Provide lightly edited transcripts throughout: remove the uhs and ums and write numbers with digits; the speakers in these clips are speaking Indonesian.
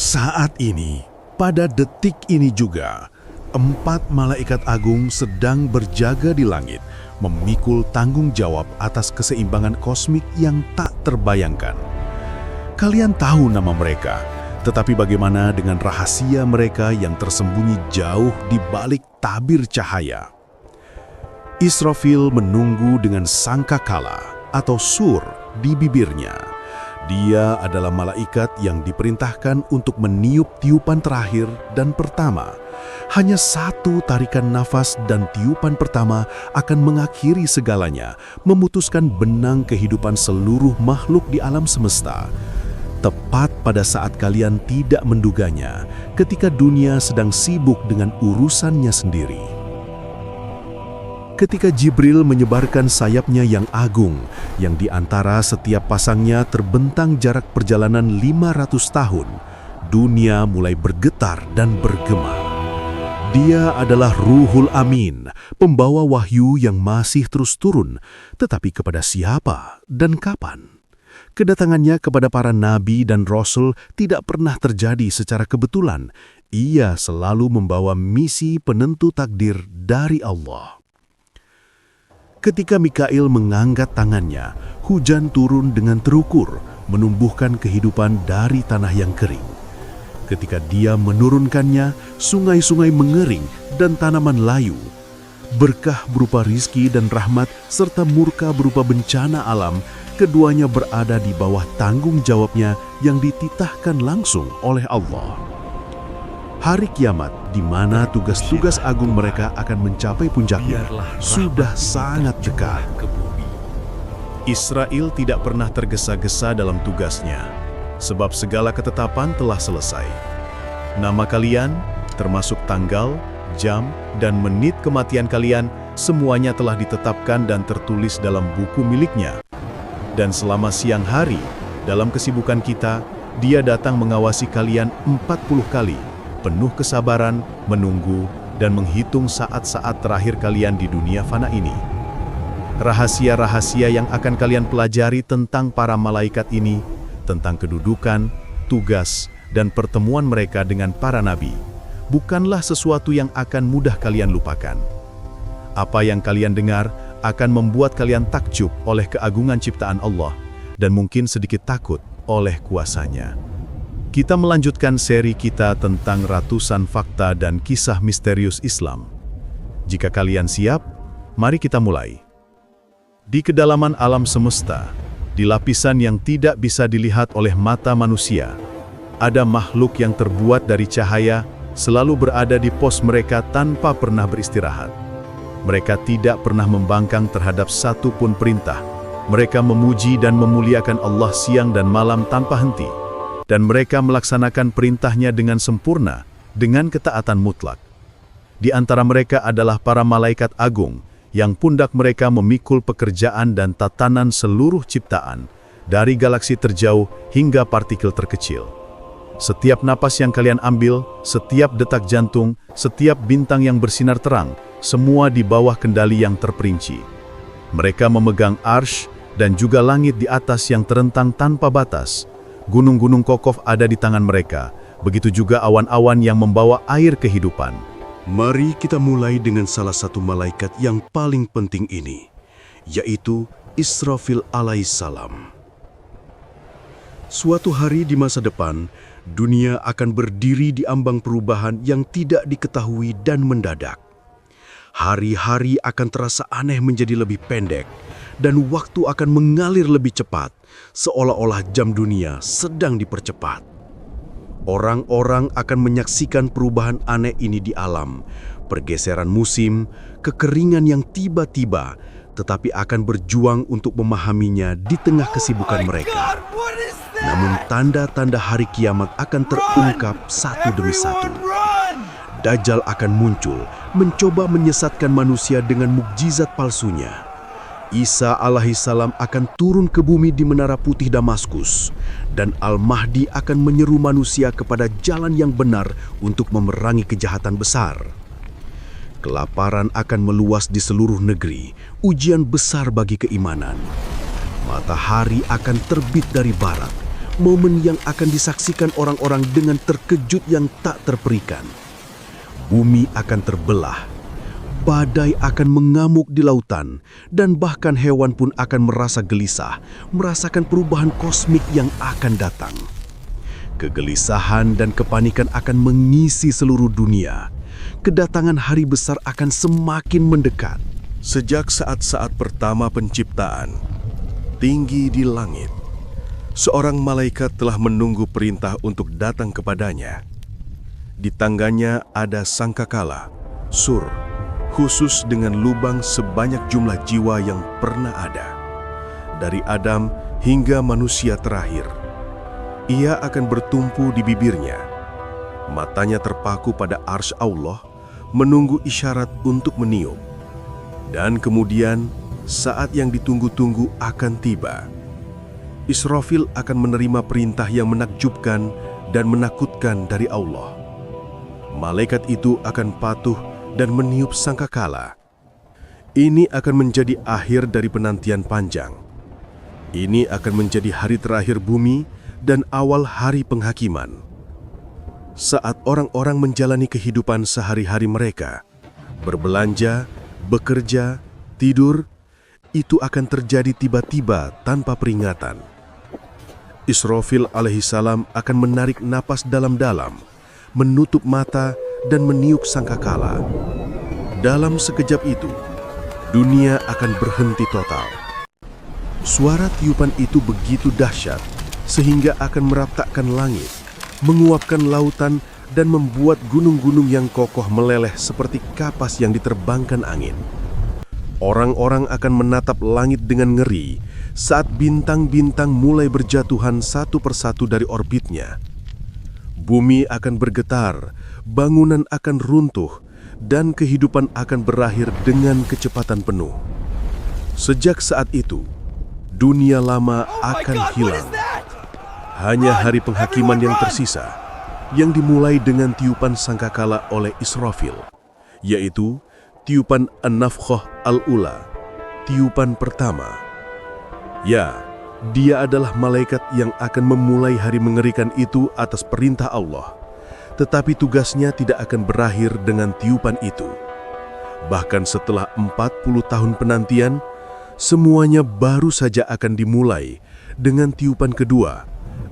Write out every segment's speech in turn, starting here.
Saat ini, pada detik ini juga, 4 malaikat agung sedang berjaga di langit, memikul tanggung jawab atas keseimbangan kosmik yang tak terbayangkan. Kalian tahu nama mereka, tetapi bagaimana dengan rahasia mereka yang tersembunyi jauh di balik tabir cahaya? Israfil menunggu dengan sangkakala atau sur di bibirnya. Dia adalah malaikat yang diperintahkan untuk meniup tiupan terakhir dan pertama. Hanya satu tarikan nafas dan tiupan pertama akan mengakhiri segalanya, memutuskan benang kehidupan seluruh makhluk di alam semesta. Tepat pada saat kalian tidak menduganya, ketika dunia sedang sibuk dengan urusannya sendiri. Ketika Jibril menyebarkan sayapnya yang agung, yang di antara setiap pasangnya terbentang jarak perjalanan 500 tahun, dunia mulai bergetar dan bergema. Dia adalah Ruhul Amin, pembawa wahyu yang masih terus turun, tetapi kepada siapa dan kapan? Kedatangannya kepada para nabi dan rasul tidak pernah terjadi secara kebetulan. Ia selalu membawa misi penentu takdir dari Allah. Ketika Mikail mengangkat tangannya, hujan turun dengan terukur, menumbuhkan kehidupan dari tanah yang kering. Ketika dia menurunkannya, sungai-sungai mengering dan tanaman layu. Berkah berupa rizki dan rahmat serta murka berupa bencana alam, keduanya berada di bawah tanggung jawabnya yang dititahkan langsung oleh Allah. Hari kiamat, di mana tugas-tugas agung mereka akan mencapai puncaknya, sudah sangat dekat. Israel tidak pernah tergesa-gesa dalam tugasnya, sebab segala ketetapan telah selesai. Nama kalian, termasuk tanggal, jam, dan menit kematian kalian, semuanya telah ditetapkan dan tertulis dalam buku miliknya. Dan selama siang hari, dalam kesibukan kita, dia datang mengawasi kalian 40 kali, penuh kesabaran, menunggu, dan menghitung saat-saat terakhir kalian di dunia fana ini. Rahasia-rahasia yang akan kalian pelajari tentang para malaikat ini, tentang kedudukan, tugas, dan pertemuan mereka dengan para nabi, bukanlah sesuatu yang akan mudah kalian lupakan. Apa yang kalian dengar akan membuat kalian takjub oleh keagungan ciptaan Allah, dan mungkin sedikit takut oleh kuasanya. Kita melanjutkan seri kita tentang ratusan fakta dan kisah misterius Islam. Jika kalian siap, mari kita mulai. Di kedalaman alam semesta, di lapisan yang tidak bisa dilihat oleh mata manusia, ada makhluk yang terbuat dari cahaya, selalu berada di pos mereka tanpa pernah beristirahat. Mereka tidak pernah membangkang terhadap satu pun perintah. Mereka memuji dan memuliakan Allah siang dan malam tanpa henti. Dan mereka melaksanakan perintahnya dengan sempurna, dengan ketaatan mutlak. Di antara mereka adalah para malaikat agung, yang pundak mereka memikul pekerjaan dan tatanan seluruh ciptaan, dari galaksi terjauh hingga partikel terkecil. Setiap napas yang kalian ambil, setiap detak jantung, setiap bintang yang bersinar terang, semua di bawah kendali yang terperinci. Mereka memegang arsy dan juga langit di atas yang terentang tanpa batas. Gunung-gunung kokoh ada di tangan mereka, begitu juga awan-awan yang membawa air kehidupan. Mari kita mulai dengan salah satu malaikat yang paling penting ini, yaitu Israfil alaihissalam. Suatu hari di masa depan, dunia akan berdiri di ambang perubahan yang tidak diketahui dan mendadak. Hari-hari akan terasa aneh menjadi lebih pendek, dan waktu akan mengalir lebih cepat, seolah-olah jam dunia sedang dipercepat. Orang-orang akan menyaksikan perubahan aneh ini di alam, pergeseran musim, kekeringan yang tiba-tiba, tetapi akan berjuang untuk memahaminya di tengah kesibukan mereka. Namun tanda-tanda hari kiamat akan terungkap satu demi satu. Dajjal akan muncul, mencoba menyesatkan manusia dengan mukjizat palsunya. Isa alaihissalam akan turun ke bumi di Menara Putih Damaskus, dan Al-Mahdi akan menyeru manusia kepada jalan yang benar untuk memerangi kejahatan besar. Kelaparan akan meluas di seluruh negeri, ujian besar bagi keimanan. Matahari akan terbit dari barat, momen yang akan disaksikan orang-orang dengan terkejut yang tak terperikan. Bumi akan terbelah, badai akan mengamuk di lautan, dan bahkan hewan pun akan merasa gelisah, merasakan perubahan kosmik yang akan datang. Kegelisahan dan kepanikan akan mengisi seluruh dunia. Kedatangan hari besar akan semakin mendekat. Sejak saat-saat pertama penciptaan, tinggi di langit, seorang malaikat telah menunggu perintah untuk datang kepadanya. Di tangannya ada sangkakala, sur, khusus dengan lubang sebanyak jumlah jiwa yang pernah ada. Dari Adam hingga manusia terakhir. Ia akan bertumpu di bibirnya. Matanya terpaku pada arsy Allah, menunggu isyarat untuk meniup. Dan kemudian, saat yang ditunggu-tunggu akan tiba. Israfil akan menerima perintah yang menakjubkan dan menakutkan dari Allah. Malaikat itu akan patuh dan meniup sangkakala. Ini akan menjadi akhir dari penantian panjang. Ini akan menjadi hari terakhir bumi dan awal hari penghakiman. Saat orang-orang menjalani kehidupan sehari-hari mereka, berbelanja, bekerja, tidur, itu akan terjadi tiba-tiba tanpa peringatan. Israfil alaihissalam akan menarik napas dalam-dalam, menutup mata dan meniup sangkakala. Dalam sekejap itu, dunia akan berhenti total. Suara tiupan itu begitu dahsyat, sehingga akan meraptakkan langit, menguapkan lautan, dan membuat gunung-gunung yang kokoh meleleh seperti kapas yang diterbangkan angin. Orang-orang akan menatap langit dengan ngeri saat bintang-bintang mulai berjatuhan satu persatu dari orbitnya. Bumi akan bergetar, bangunan akan runtuh, dan kehidupan akan berakhir dengan kecepatan penuh. Sejak saat itu, dunia lama akan hilang. Hanya hari penghakiman yang tersisa, yang dimulai dengan tiupan sangkakala oleh Israfil, yaitu tiupan An-Nafkhah Al-Ula, tiupan pertama. Ya, dia adalah malaikat yang akan memulai hari mengerikan itu atas perintah Allah. Tetapi tugasnya tidak akan berakhir dengan tiupan itu. Bahkan setelah 40 tahun penantian, semuanya baru saja akan dimulai dengan tiupan kedua,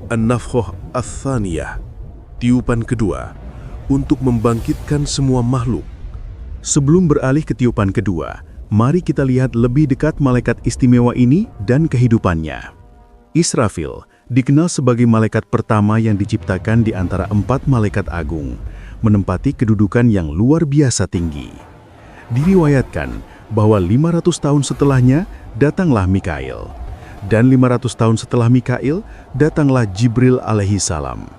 An-Nafkhah Ats-Tsaniyah, tiupan kedua, untuk membangkitkan semua makhluk. Sebelum beralih ke tiupan kedua, mari kita lihat lebih dekat malaikat istimewa ini dan kehidupannya. Israfil dikenal sebagai malaikat pertama yang diciptakan di antara 4 malaikat agung, menempati kedudukan yang luar biasa tinggi. Diriwayatkan bahwa 500 tahun setelahnya datanglah Mikail, dan 500 tahun setelah Mikail datanglah Jibril alaihi salam.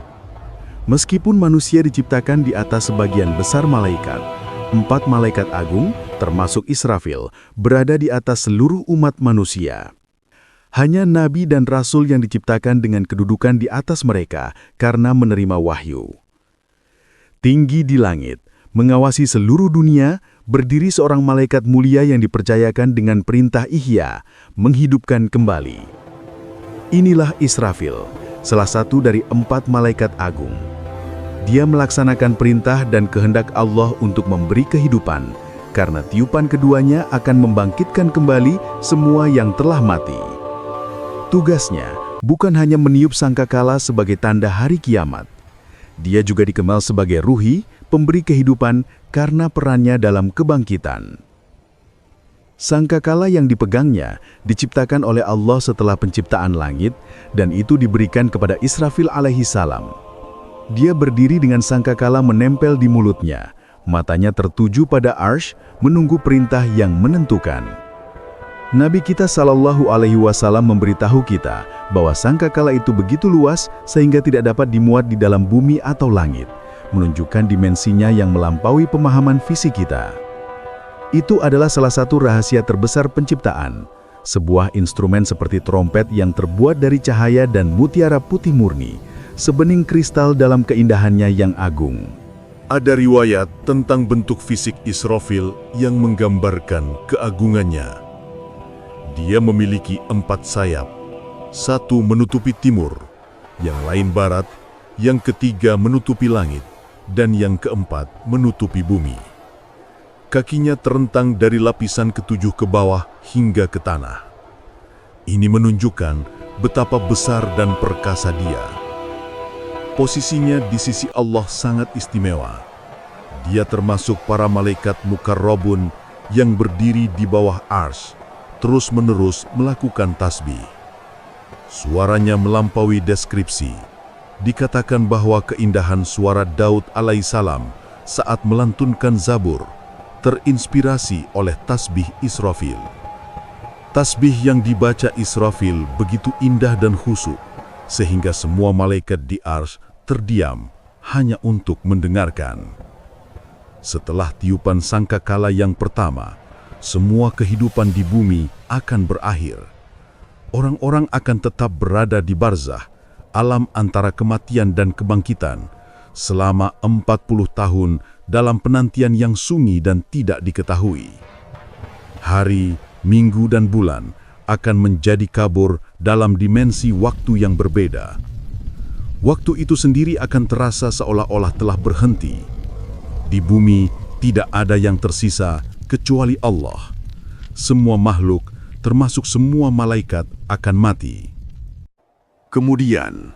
Meskipun manusia diciptakan di atas sebagian besar malaikat, 4 malaikat agung, termasuk Israfil, berada di atas seluruh umat manusia. Hanya nabi dan rasul yang diciptakan dengan kedudukan di atas mereka karena menerima wahyu. Tinggi di langit, mengawasi seluruh dunia, berdiri seorang malaikat mulia yang dipercayakan dengan perintah ihya, menghidupkan kembali. Inilah Israfil, salah satu dari 4 malaikat agung. Dia melaksanakan perintah dan kehendak Allah untuk memberi kehidupan, karena tiupan keduanya akan membangkitkan kembali semua yang telah mati. Tugasnya bukan hanya meniup sangkakala sebagai tanda hari kiamat. Dia juga dikenal sebagai ruhi, pemberi kehidupan karena perannya dalam kebangkitan. Sangkakala yang dipegangnya diciptakan oleh Allah setelah penciptaan langit, dan itu diberikan kepada Israfil alaihi salam. Dia berdiri dengan sangkakala menempel di mulutnya, matanya tertuju pada arsy, menunggu perintah yang menentukan. Nabi kita Shallallahu Alaihi Wasallam memberitahu kita bahwa sangkakala itu begitu luas sehingga tidak dapat dimuat di dalam bumi atau langit, menunjukkan dimensinya yang melampaui pemahaman fisik kita. Itu adalah salah satu rahasia terbesar penciptaan, sebuah instrumen seperti trompet yang terbuat dari cahaya dan mutiara putih murni, sebening kristal dalam keindahannya yang agung. Ada riwayat tentang bentuk fisik Israfil yang menggambarkan keagungannya. Dia memiliki 4 sayap, 1 menutupi timur, yang lain barat, yang ketiga menutupi langit, dan yang keempat menutupi bumi. Kakinya terentang dari lapisan ketujuh ke bawah hingga ke tanah. Ini menunjukkan betapa besar dan perkasa Dia. Posisinya di sisi Allah sangat istimewa. Dia termasuk para malaikat mukarrabun yang berdiri di bawah arsy, terus-menerus melakukan tasbih. Suaranya melampaui deskripsi. Dikatakan bahwa keindahan suara Daud alaihissalam saat melantunkan Zabur terinspirasi oleh tasbih Israfil. Tasbih yang dibaca Israfil begitu indah dan khusyuk, sehingga semua malaikat di arsy terdiam hanya untuk mendengarkan. Setelah tiupan sangkakala yang pertama, semua kehidupan di bumi akan berakhir. Orang-orang akan tetap berada di barzah, alam antara kematian dan kebangkitan, selama 40 tahun dalam penantian yang sunyi dan tidak diketahui. Hari, minggu, dan bulan akan menjadi kabur dalam dimensi waktu yang berbeda. Waktu itu sendiri akan terasa seolah-olah telah berhenti. Di bumi tidak ada yang tersisa kecuali Allah. Semua makhluk, termasuk semua malaikat, akan mati. Kemudian,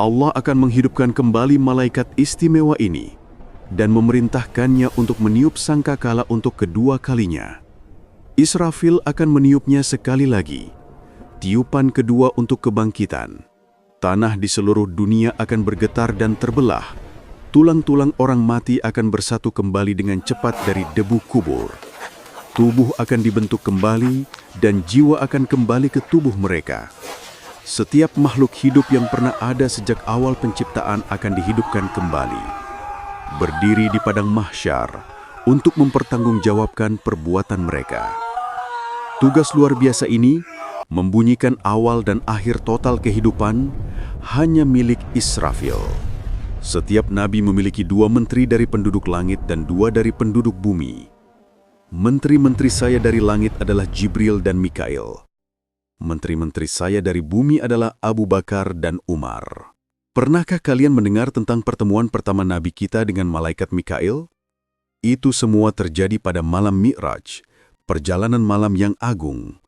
Allah akan menghidupkan kembali malaikat istimewa ini dan memerintahkannya untuk meniup sangkakala untuk kedua kalinya. Israfil akan meniupnya sekali lagi, tiupan kedua untuk kebangkitan. Tanah di seluruh dunia akan bergetar dan terbelah. Tulang-tulang orang mati akan bersatu kembali dengan cepat dari debu kubur. Tubuh akan dibentuk kembali dan jiwa akan kembali ke tubuh mereka. Setiap makhluk hidup yang pernah ada sejak awal penciptaan akan dihidupkan kembali. Berdiri di padang mahsyar untuk mempertanggungjawabkan perbuatan mereka. Tugas luar biasa ini membunyikan awal dan akhir total kehidupan hanya milik Israfil. Setiap nabi memiliki 2 menteri dari penduduk langit dan 2 dari penduduk bumi. Menteri-menteri saya dari langit adalah Jibril dan Mikail. Menteri-menteri saya dari bumi adalah Abu Bakar dan Umar. Pernahkah kalian mendengar tentang pertemuan pertama Nabi kita dengan malaikat Mikail? Itu semua terjadi pada malam Mi'raj, perjalanan malam yang agung.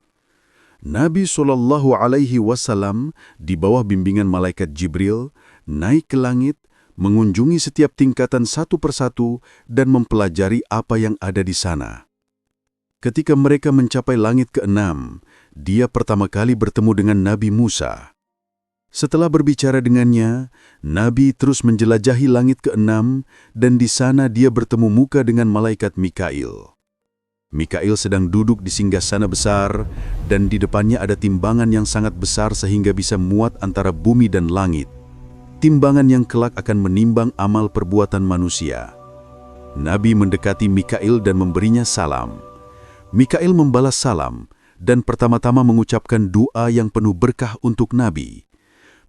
Nabi SAW di bawah bimbingan malaikat Jibril naik ke langit, mengunjungi setiap tingkatan satu persatu dan mempelajari apa yang ada di sana. Ketika mereka mencapai langit ke-6, dia pertama kali bertemu dengan Nabi Musa. Setelah berbicara dengannya, Nabi terus menjelajahi langit ke-6 dan di sana dia bertemu muka dengan malaikat Mikail. Mikail sedang duduk di singgasana besar dan di depannya ada timbangan yang sangat besar sehingga bisa muat antara bumi dan langit. Timbangan yang kelak akan menimbang amal perbuatan manusia. Nabi mendekati Mikail dan memberinya salam. Mikail membalas salam dan pertama-tama mengucapkan doa yang penuh berkah untuk Nabi.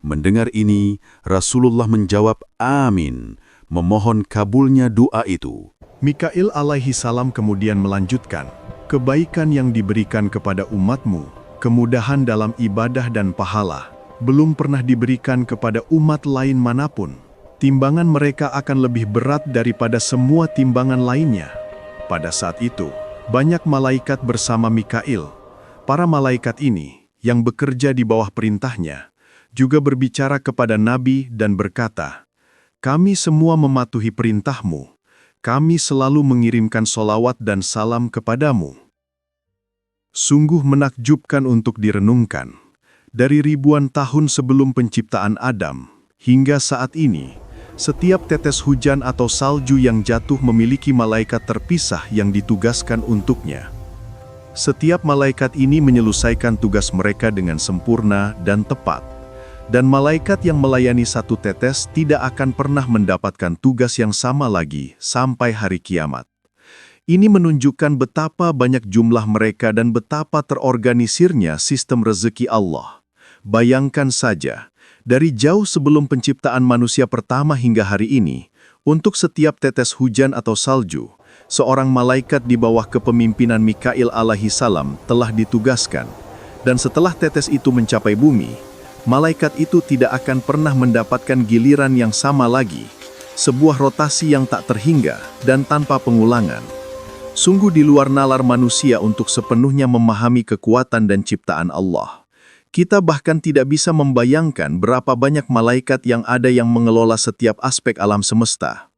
Mendengar ini, Rasulullah menjawab amin, memohon kabulnya doa itu. Mikail alaihi salam kemudian melanjutkan, kebaikan yang diberikan kepada umatmu, kemudahan dalam ibadah dan pahala, belum pernah diberikan kepada umat lain manapun. Timbangan mereka akan lebih berat daripada semua timbangan lainnya. Pada saat itu, banyak malaikat bersama Mikail. Para malaikat ini, yang bekerja di bawah perintahnya, juga berbicara kepada Nabi dan berkata, "Kami semua mematuhi perintahmu. Kami selalu mengirimkan solawat dan salam kepadamu." Sungguh menakjubkan untuk direnungkan. Dari ribuan tahun sebelum penciptaan Adam, hingga saat ini, setiap tetes hujan atau salju yang jatuh memiliki malaikat terpisah yang ditugaskan untuknya. Setiap malaikat ini menyelesaikan tugas mereka dengan sempurna dan tepat. Dan malaikat yang melayani satu tetes tidak akan pernah mendapatkan tugas yang sama lagi sampai hari kiamat. Ini menunjukkan betapa banyak jumlah mereka dan betapa terorganisirnya sistem rezeki Allah. Bayangkan saja, dari jauh sebelum penciptaan manusia pertama hingga hari ini, untuk setiap tetes hujan atau salju, seorang malaikat di bawah kepemimpinan Mikail alaihi salam telah ditugaskan. Dan setelah tetes itu mencapai bumi, malaikat itu tidak akan pernah mendapatkan giliran yang sama lagi, sebuah rotasi yang tak terhingga dan tanpa pengulangan. Sungguh di luar nalar manusia untuk sepenuhnya memahami kekuatan dan ciptaan Allah. Kita bahkan tidak bisa membayangkan berapa banyak malaikat yang ada yang mengelola setiap aspek alam semesta.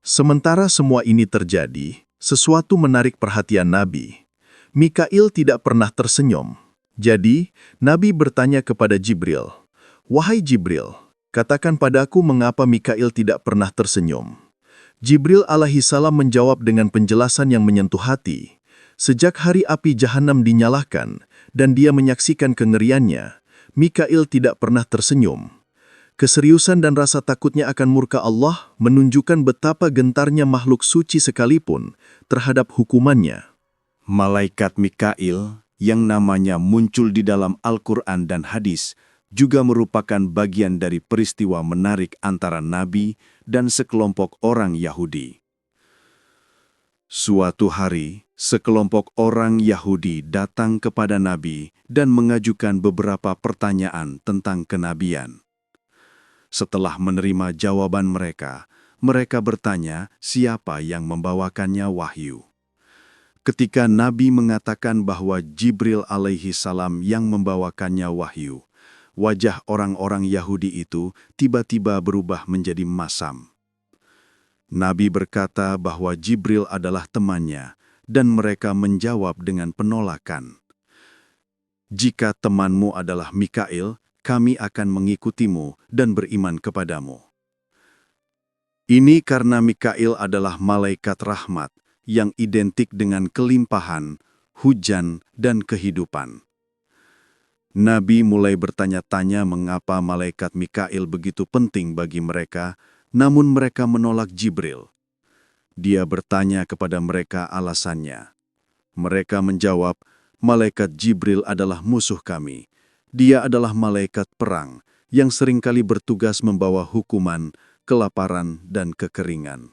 Sementara semua ini terjadi, sesuatu menarik perhatian Nabi. Mikail tidak pernah tersenyum. Jadi, Nabi bertanya kepada Jibril, "Wahai Jibril, katakan padaku mengapa Mikail tidak pernah tersenyum?" Jibril alaihissalam menjawab dengan penjelasan yang menyentuh hati. Sejak hari api Jahannam dinyalakan dan dia menyaksikan kengeriannya, Mikail tidak pernah tersenyum. Keseriusan dan rasa takutnya akan murka Allah menunjukkan betapa gentarnya makhluk suci sekalipun terhadap hukumannya. Malaikat Mikail yang namanya muncul di dalam Al-Quran dan hadis juga merupakan bagian dari peristiwa menarik antara Nabi dan sekelompok orang Yahudi. Suatu hari, sekelompok orang Yahudi datang kepada Nabi dan mengajukan beberapa pertanyaan tentang kenabian. Setelah menerima jawaban mereka, mereka bertanya siapa yang membawakannya wahyu. Ketika Nabi mengatakan bahwa Jibril alaihi salam yang membawakannya wahyu, wajah orang-orang Yahudi itu tiba-tiba berubah menjadi masam. Nabi berkata bahwa Jibril adalah temannya, dan mereka menjawab dengan penolakan. "Jika temanmu adalah Mikail, kami akan mengikutimu dan beriman kepadamu." Ini karena Mikail adalah malaikat rahmat yang identik dengan kelimpahan, hujan, dan kehidupan. Nabi mulai bertanya-tanya mengapa malaikat Mikail begitu penting bagi mereka, namun mereka menolak Jibril. Dia bertanya kepada mereka alasannya. Mereka menjawab, "Malaikat Jibril adalah musuh kami. Dia adalah malaikat perang yang seringkali bertugas membawa hukuman, kelaparan, dan kekeringan."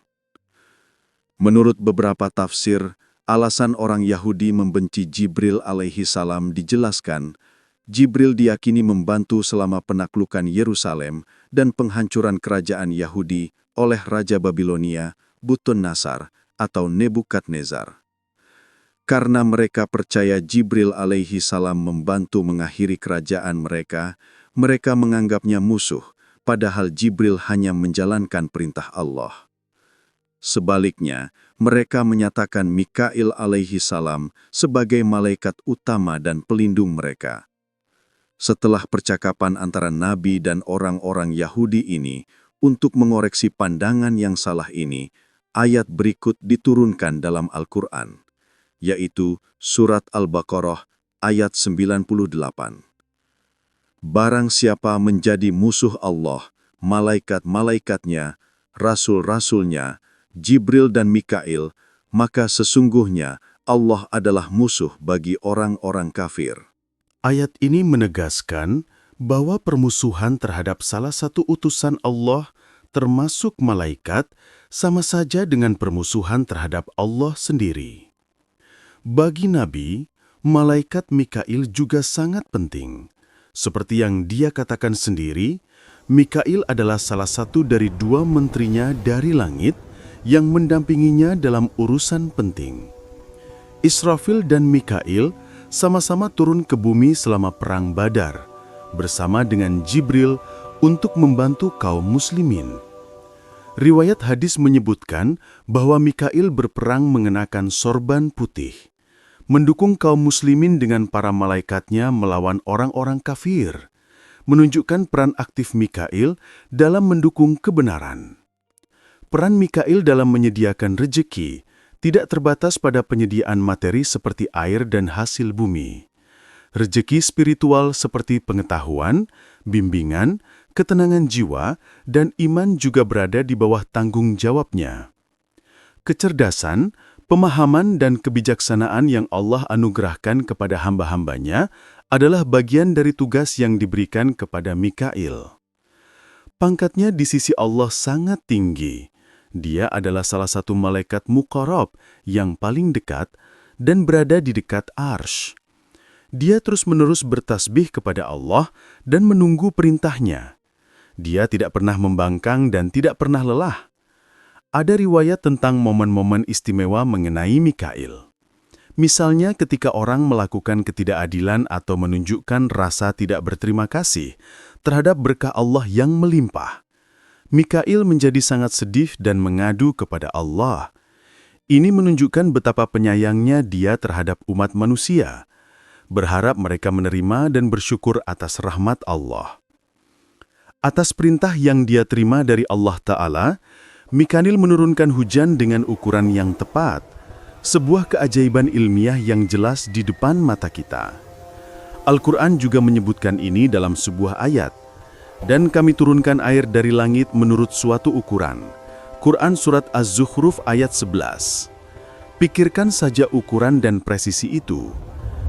Menurut beberapa tafsir, alasan orang Yahudi membenci Jibril alaihi salam dijelaskan. Jibril diyakini membantu selama penaklukan Yerusalem dan penghancuran kerajaan Yahudi oleh Raja Babilonia, Butun-Nasar atau Nebukadnezar. Karena mereka percaya Jibril alaihi salam membantu mengakhiri kerajaan mereka, mereka menganggapnya musuh, padahal Jibril hanya menjalankan perintah Allah. Sebaliknya, mereka menyatakan Mikail alaihi salam sebagai malaikat utama dan pelindung mereka. Setelah percakapan antara Nabi dan orang-orang Yahudi ini untuk mengoreksi pandangan yang salah ini, ayat berikut diturunkan dalam Al-Quran, yaitu Surat Al-Baqarah ayat 98. Barang siapa menjadi musuh Allah, malaikat-malaikatnya, rasul-rasulnya, Jibril dan Mikail, maka sesungguhnya Allah adalah musuh bagi orang-orang kafir. Ayat ini menegaskan bahwa permusuhan terhadap salah satu utusan Allah, termasuk malaikat, sama saja dengan permusuhan terhadap Allah sendiri. Bagi Nabi, malaikat Mikail juga sangat penting. Seperti yang dia katakan sendiri, Mikail adalah salah satu dari dua menterinya dari langit yang mendampinginya dalam urusan penting. Israfil dan Mikail sama-sama turun ke bumi selama Perang Badar, bersama dengan Jibril untuk membantu kaum muslimin. Riwayat hadis menyebutkan bahwa Mikail berperang mengenakan sorban putih, mendukung kaum muslimin dengan para malaikatnya melawan orang-orang kafir, menunjukkan peran aktif Mikail dalam mendukung kebenaran. Peran Mikail dalam menyediakan rejeki tidak terbatas pada penyediaan materi seperti air dan hasil bumi. Rejeki spiritual seperti pengetahuan, bimbingan, ketenangan jiwa, dan iman juga berada di bawah tanggung jawabnya. Kecerdasan, pemahaman, dan kebijaksanaan yang Allah anugerahkan kepada hamba-hambanya adalah bagian dari tugas yang diberikan kepada Mikail. Pangkatnya di sisi Allah sangat tinggi. Dia adalah salah satu malaikat muqarrab yang paling dekat dan berada di dekat Arsy. Dia terus-menerus bertasbih kepada Allah dan menunggu perintahnya. Dia tidak pernah membangkang dan tidak pernah lelah. Ada riwayat tentang momen-momen istimewa mengenai Mikail. Misalnya ketika orang melakukan ketidakadilan atau menunjukkan rasa tidak berterima kasih terhadap berkah Allah yang melimpah. Mikail menjadi sangat sedih dan mengadu kepada Allah. Ini menunjukkan betapa penyayangnya dia terhadap umat manusia, berharap mereka menerima dan bersyukur atas rahmat Allah. Atas perintah yang dia terima dari Allah Ta'ala, Mikail menurunkan hujan dengan ukuran yang tepat, sebuah keajaiban ilmiah yang jelas di depan mata kita. Al-Quran juga menyebutkan ini dalam sebuah ayat, dan kami turunkan air dari langit menurut suatu ukuran. Quran Surat Az-Zukhruf ayat 11. Pikirkan saja ukuran dan presisi itu.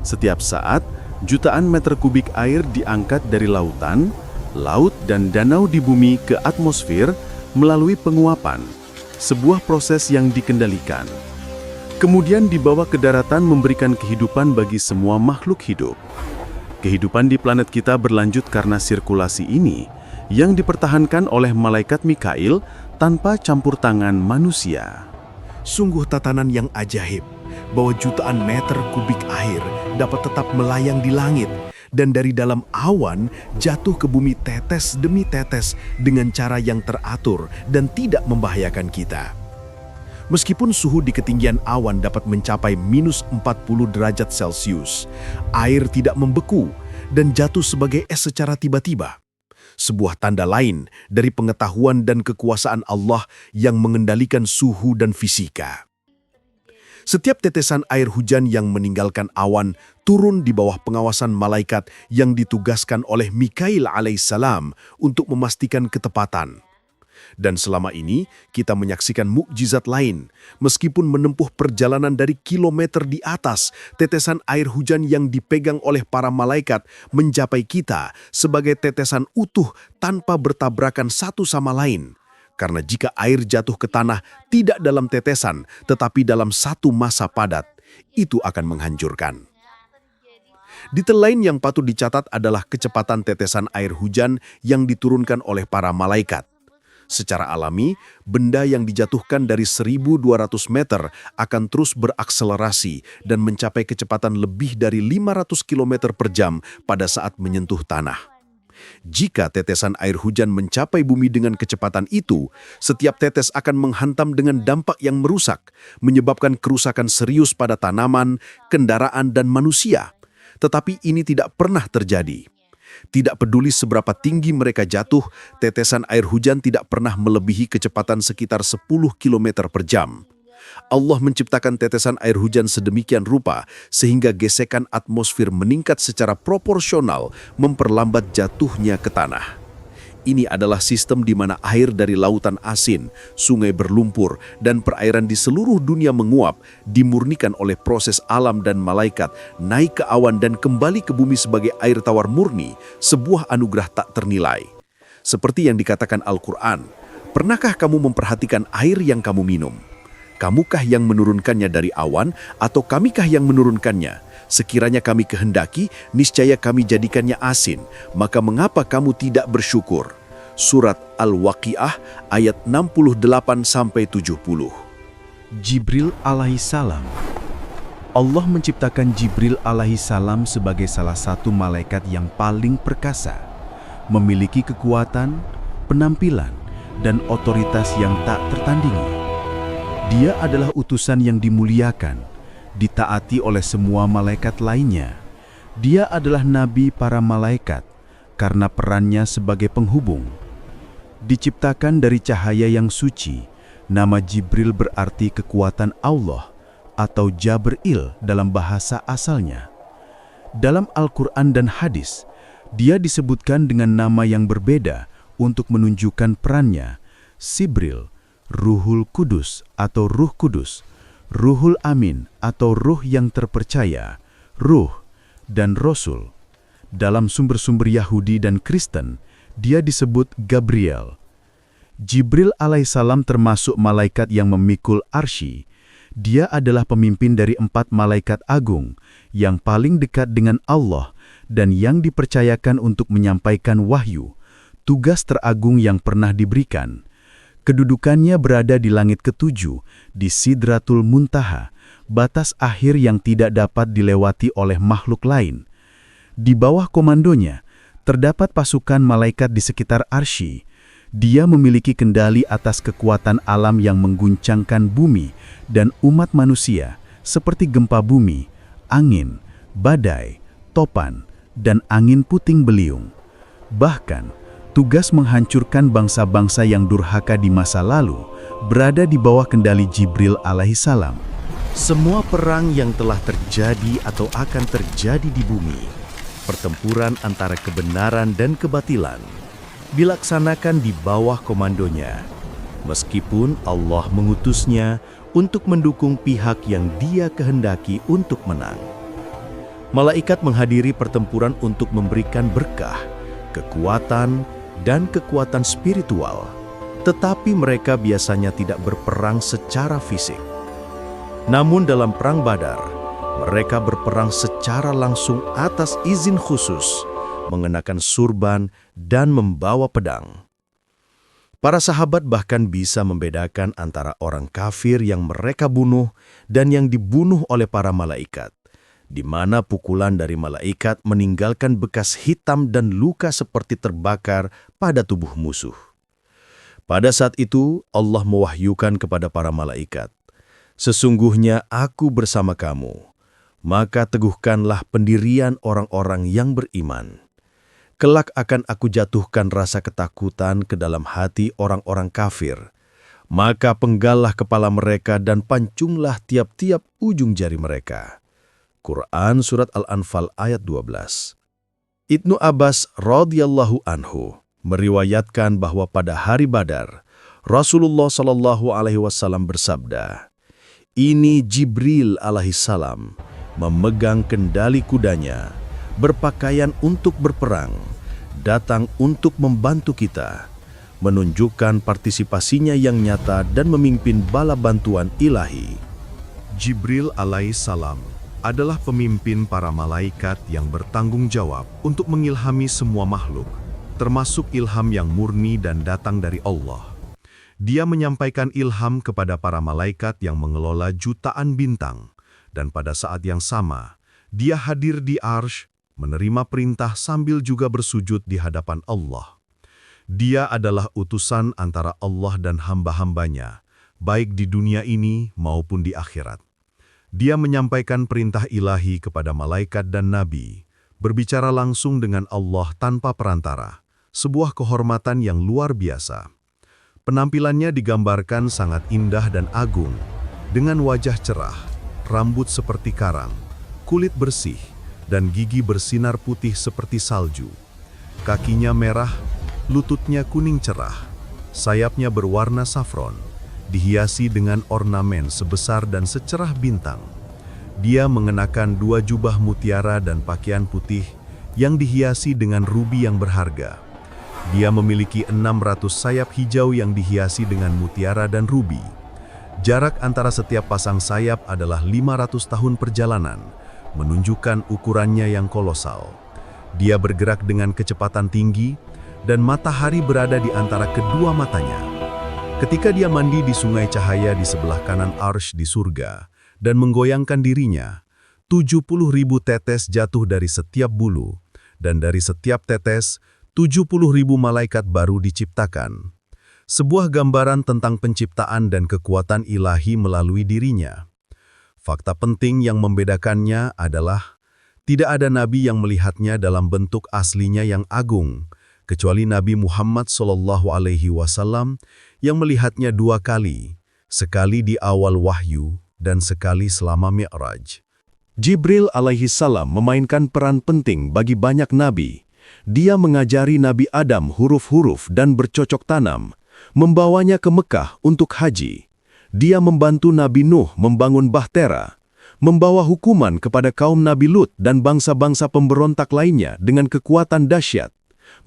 Setiap saat, jutaan meter kubik air diangkat dari lautan, laut dan danau di bumi ke atmosfer melalui penguapan, sebuah proses yang dikendalikan. Kemudian dibawa ke daratan memberikan kehidupan bagi semua makhluk hidup. Kehidupan di planet kita berlanjut karena sirkulasi ini yang dipertahankan oleh malaikat Mikail tanpa campur tangan manusia. Sungguh tatanan yang ajaib bahwa jutaan meter kubik air dapat tetap melayang di langit dan dari dalam awan jatuh ke bumi tetes demi tetes dengan cara yang teratur dan tidak membahayakan kita. Meskipun suhu di ketinggian awan dapat mencapai minus 40 derajat Celcius, air tidak membeku dan jatuh sebagai es secara tiba-tiba. Sebuah tanda lain dari pengetahuan dan kekuasaan Allah yang mengendalikan suhu dan fisika. Setiap tetesan air hujan yang meninggalkan awan turun di bawah pengawasan malaikat yang ditugaskan oleh Mikail alaihissalam untuk memastikan ketepatan. Dan selama ini kita menyaksikan mukjizat lain. Meskipun menempuh perjalanan dari kilometer di atas, tetesan air hujan yang dipegang oleh para malaikat mencapai kita sebagai tetesan utuh tanpa bertabrakan satu sama lain. Karena jika air jatuh ke tanah tidak dalam tetesan, tetapi dalam satu massa padat, itu akan menghancurkan. Detail lain yang patut dicatat adalah kecepatan tetesan air hujan yang diturunkan oleh para malaikat. Secara alami, benda yang dijatuhkan dari 1.200 meter akan terus berakselerasi dan mencapai kecepatan lebih dari 500 km per jam pada saat menyentuh tanah. Jika tetesan air hujan mencapai bumi dengan kecepatan itu, setiap tetes akan menghantam dengan dampak yang merusak, menyebabkan kerusakan serius pada tanaman, kendaraan, dan manusia. Tetapi ini tidak pernah terjadi. Tidak peduli seberapa tinggi mereka jatuh, tetesan air hujan tidak pernah melebihi kecepatan sekitar 10 km per jam. Allah menciptakan tetesan air hujan sedemikian rupa sehingga gesekan atmosfer meningkat secara proporsional memperlambat jatuhnya ke tanah. Ini adalah sistem di mana air dari lautan asin, sungai berlumpur, dan perairan di seluruh dunia menguap, dimurnikan oleh proses alam dan malaikat, naik ke awan dan kembali ke bumi sebagai air tawar murni, sebuah anugerah tak ternilai. Seperti yang dikatakan Al-Quran, pernahkah kamu memperhatikan air yang kamu minum? Kamukah yang menurunkannya dari awan atau kamikah yang menurunkannya? Sekiranya kami kehendaki, niscaya kami jadikannya asin. Maka mengapa kamu tidak bersyukur? Surat Al-Waqiah ayat 68-70. Jibril alaihissalam. Allah menciptakan Jibril alaihissalam sebagai salah satu malaikat yang paling perkasa, memiliki kekuatan, penampilan, dan otoritas yang tak tertandingi. Dia adalah utusan yang dimuliakan, ditaati oleh semua malaikat lainnya. Dia adalah nabi para malaikat karena perannya sebagai penghubung. Diciptakan dari cahaya yang suci, nama Jibril berarti kekuatan Allah atau Jabril dalam bahasa asalnya. Dalam Al-Quran dan hadis, dia disebutkan dengan nama yang berbeda untuk menunjukkan perannya, Sibril, Ruhul Kudus atau Ruh Kudus, Ruhul Amin atau Ruh yang terpercaya, Ruh, dan Rasul. Dalam sumber-sumber Yahudi dan Kristen, dia disebut Gabriel. Jibril alaihissalam termasuk malaikat yang memikul arsy. Dia adalah pemimpin dari 4 malaikat agung yang paling dekat dengan Allah dan yang dipercayakan untuk menyampaikan wahyu, tugas teragung yang pernah diberikan. Kedudukannya berada di langit ke-7, di Sidratul Muntaha, batas akhir yang tidak dapat dilewati oleh makhluk lain. Di bawah komandonya, terdapat pasukan malaikat di sekitar Arsy. Dia memiliki kendali atas kekuatan alam yang mengguncangkan bumi dan umat manusia, seperti gempa bumi, angin, badai, topan, dan angin puting beliung. Bahkan, tugas menghancurkan bangsa-bangsa yang durhaka di masa lalu berada di bawah kendali Jibril alaihissalam. Semua perang yang telah terjadi atau akan terjadi di bumi, pertempuran antara kebenaran dan kebatilan, dilaksanakan di bawah komandonya, meskipun Allah mengutusnya untuk mendukung pihak yang Dia kehendaki untuk menang. Malaikat menghadiri pertempuran untuk memberikan berkah, kekuatan, dan kekuatan spiritual, tetapi mereka biasanya tidak berperang secara fisik. Namun dalam Perang Badar, mereka berperang secara langsung atas izin khusus, mengenakan surban dan membawa pedang. Para sahabat bahkan bisa membedakan antara orang kafir yang mereka bunuh dan yang dibunuh oleh para malaikat, di mana pukulan dari malaikat meninggalkan bekas hitam dan luka seperti terbakar pada tubuh musuh. Pada saat itu, Allah mewahyukan kepada para malaikat, "Sesungguhnya aku bersama kamu, maka teguhkanlah pendirian orang-orang yang beriman. Kelak akan aku jatuhkan rasa ketakutan ke dalam hati orang-orang kafir, maka penggallah kepala mereka dan pancunglah tiap-tiap ujung jari mereka." Quran Surat Al-Anfal ayat 12. Ibnu Abbas radhiyallahu anhu meriwayatkan bahwa pada hari Badar, Rasulullah SAW bersabda, "Ini Jibril alaihissalam memegang kendali kudanya, berpakaian untuk berperang, datang untuk membantu kita, menunjukkan partisipasinya yang nyata dan memimpin bala bantuan ilahi." Jibril alaihissalam adalah pemimpin para malaikat yang bertanggung jawab untuk mengilhami semua makhluk, termasuk ilham yang murni dan datang dari Allah. Dia menyampaikan ilham kepada para malaikat yang mengelola jutaan bintang, dan pada saat yang sama, dia hadir di Arsy, menerima perintah sambil juga bersujud di hadapan Allah. Dia adalah utusan antara Allah dan hamba-hambanya, baik di dunia ini maupun di akhirat. Dia menyampaikan perintah ilahi kepada malaikat dan nabi, berbicara langsung dengan Allah tanpa perantara, sebuah kehormatan yang luar biasa. Penampilannya digambarkan sangat indah dan agung, dengan wajah cerah, rambut seperti karang, kulit bersih, dan gigi bersinar putih seperti salju. Kakinya merah, lututnya kuning cerah, sayapnya berwarna safron, dihiasi dengan ornamen sebesar dan secerah bintang. Dia mengenakan 2 jubah mutiara dan pakaian putih yang dihiasi dengan rubi yang berharga. Dia memiliki 600 sayap hijau yang dihiasi dengan mutiara dan rubi. Jarak antara setiap pasang sayap adalah 500 tahun perjalanan, menunjukkan ukurannya yang kolosal. Dia bergerak dengan kecepatan tinggi, dan matahari berada di antara kedua matanya. Ketika dia mandi di sungai cahaya di sebelah kanan Arsy di surga dan menggoyangkan dirinya, 70.000 tetes jatuh dari setiap bulu, dan dari setiap tetes, 70.000 malaikat baru diciptakan. Sebuah gambaran tentang penciptaan dan kekuatan ilahi melalui dirinya. Fakta penting yang membedakannya adalah, tidak ada nabi yang melihatnya dalam bentuk aslinya yang agung, kecuali Nabi Muhammad SAW yang melihatnya 2 kali, sekali di awal wahyu dan sekali selama Mi'raj. Jibril alaihissalam memainkan peran penting bagi banyak nabi. Dia mengajari Nabi Adam huruf-huruf dan bercocok tanam, membawanya ke Mekah untuk haji. Dia membantu Nabi Nuh membangun bahtera, membawa hukuman kepada kaum Nabi Lut dan bangsa-bangsa pemberontak lainnya dengan kekuatan dahsyat,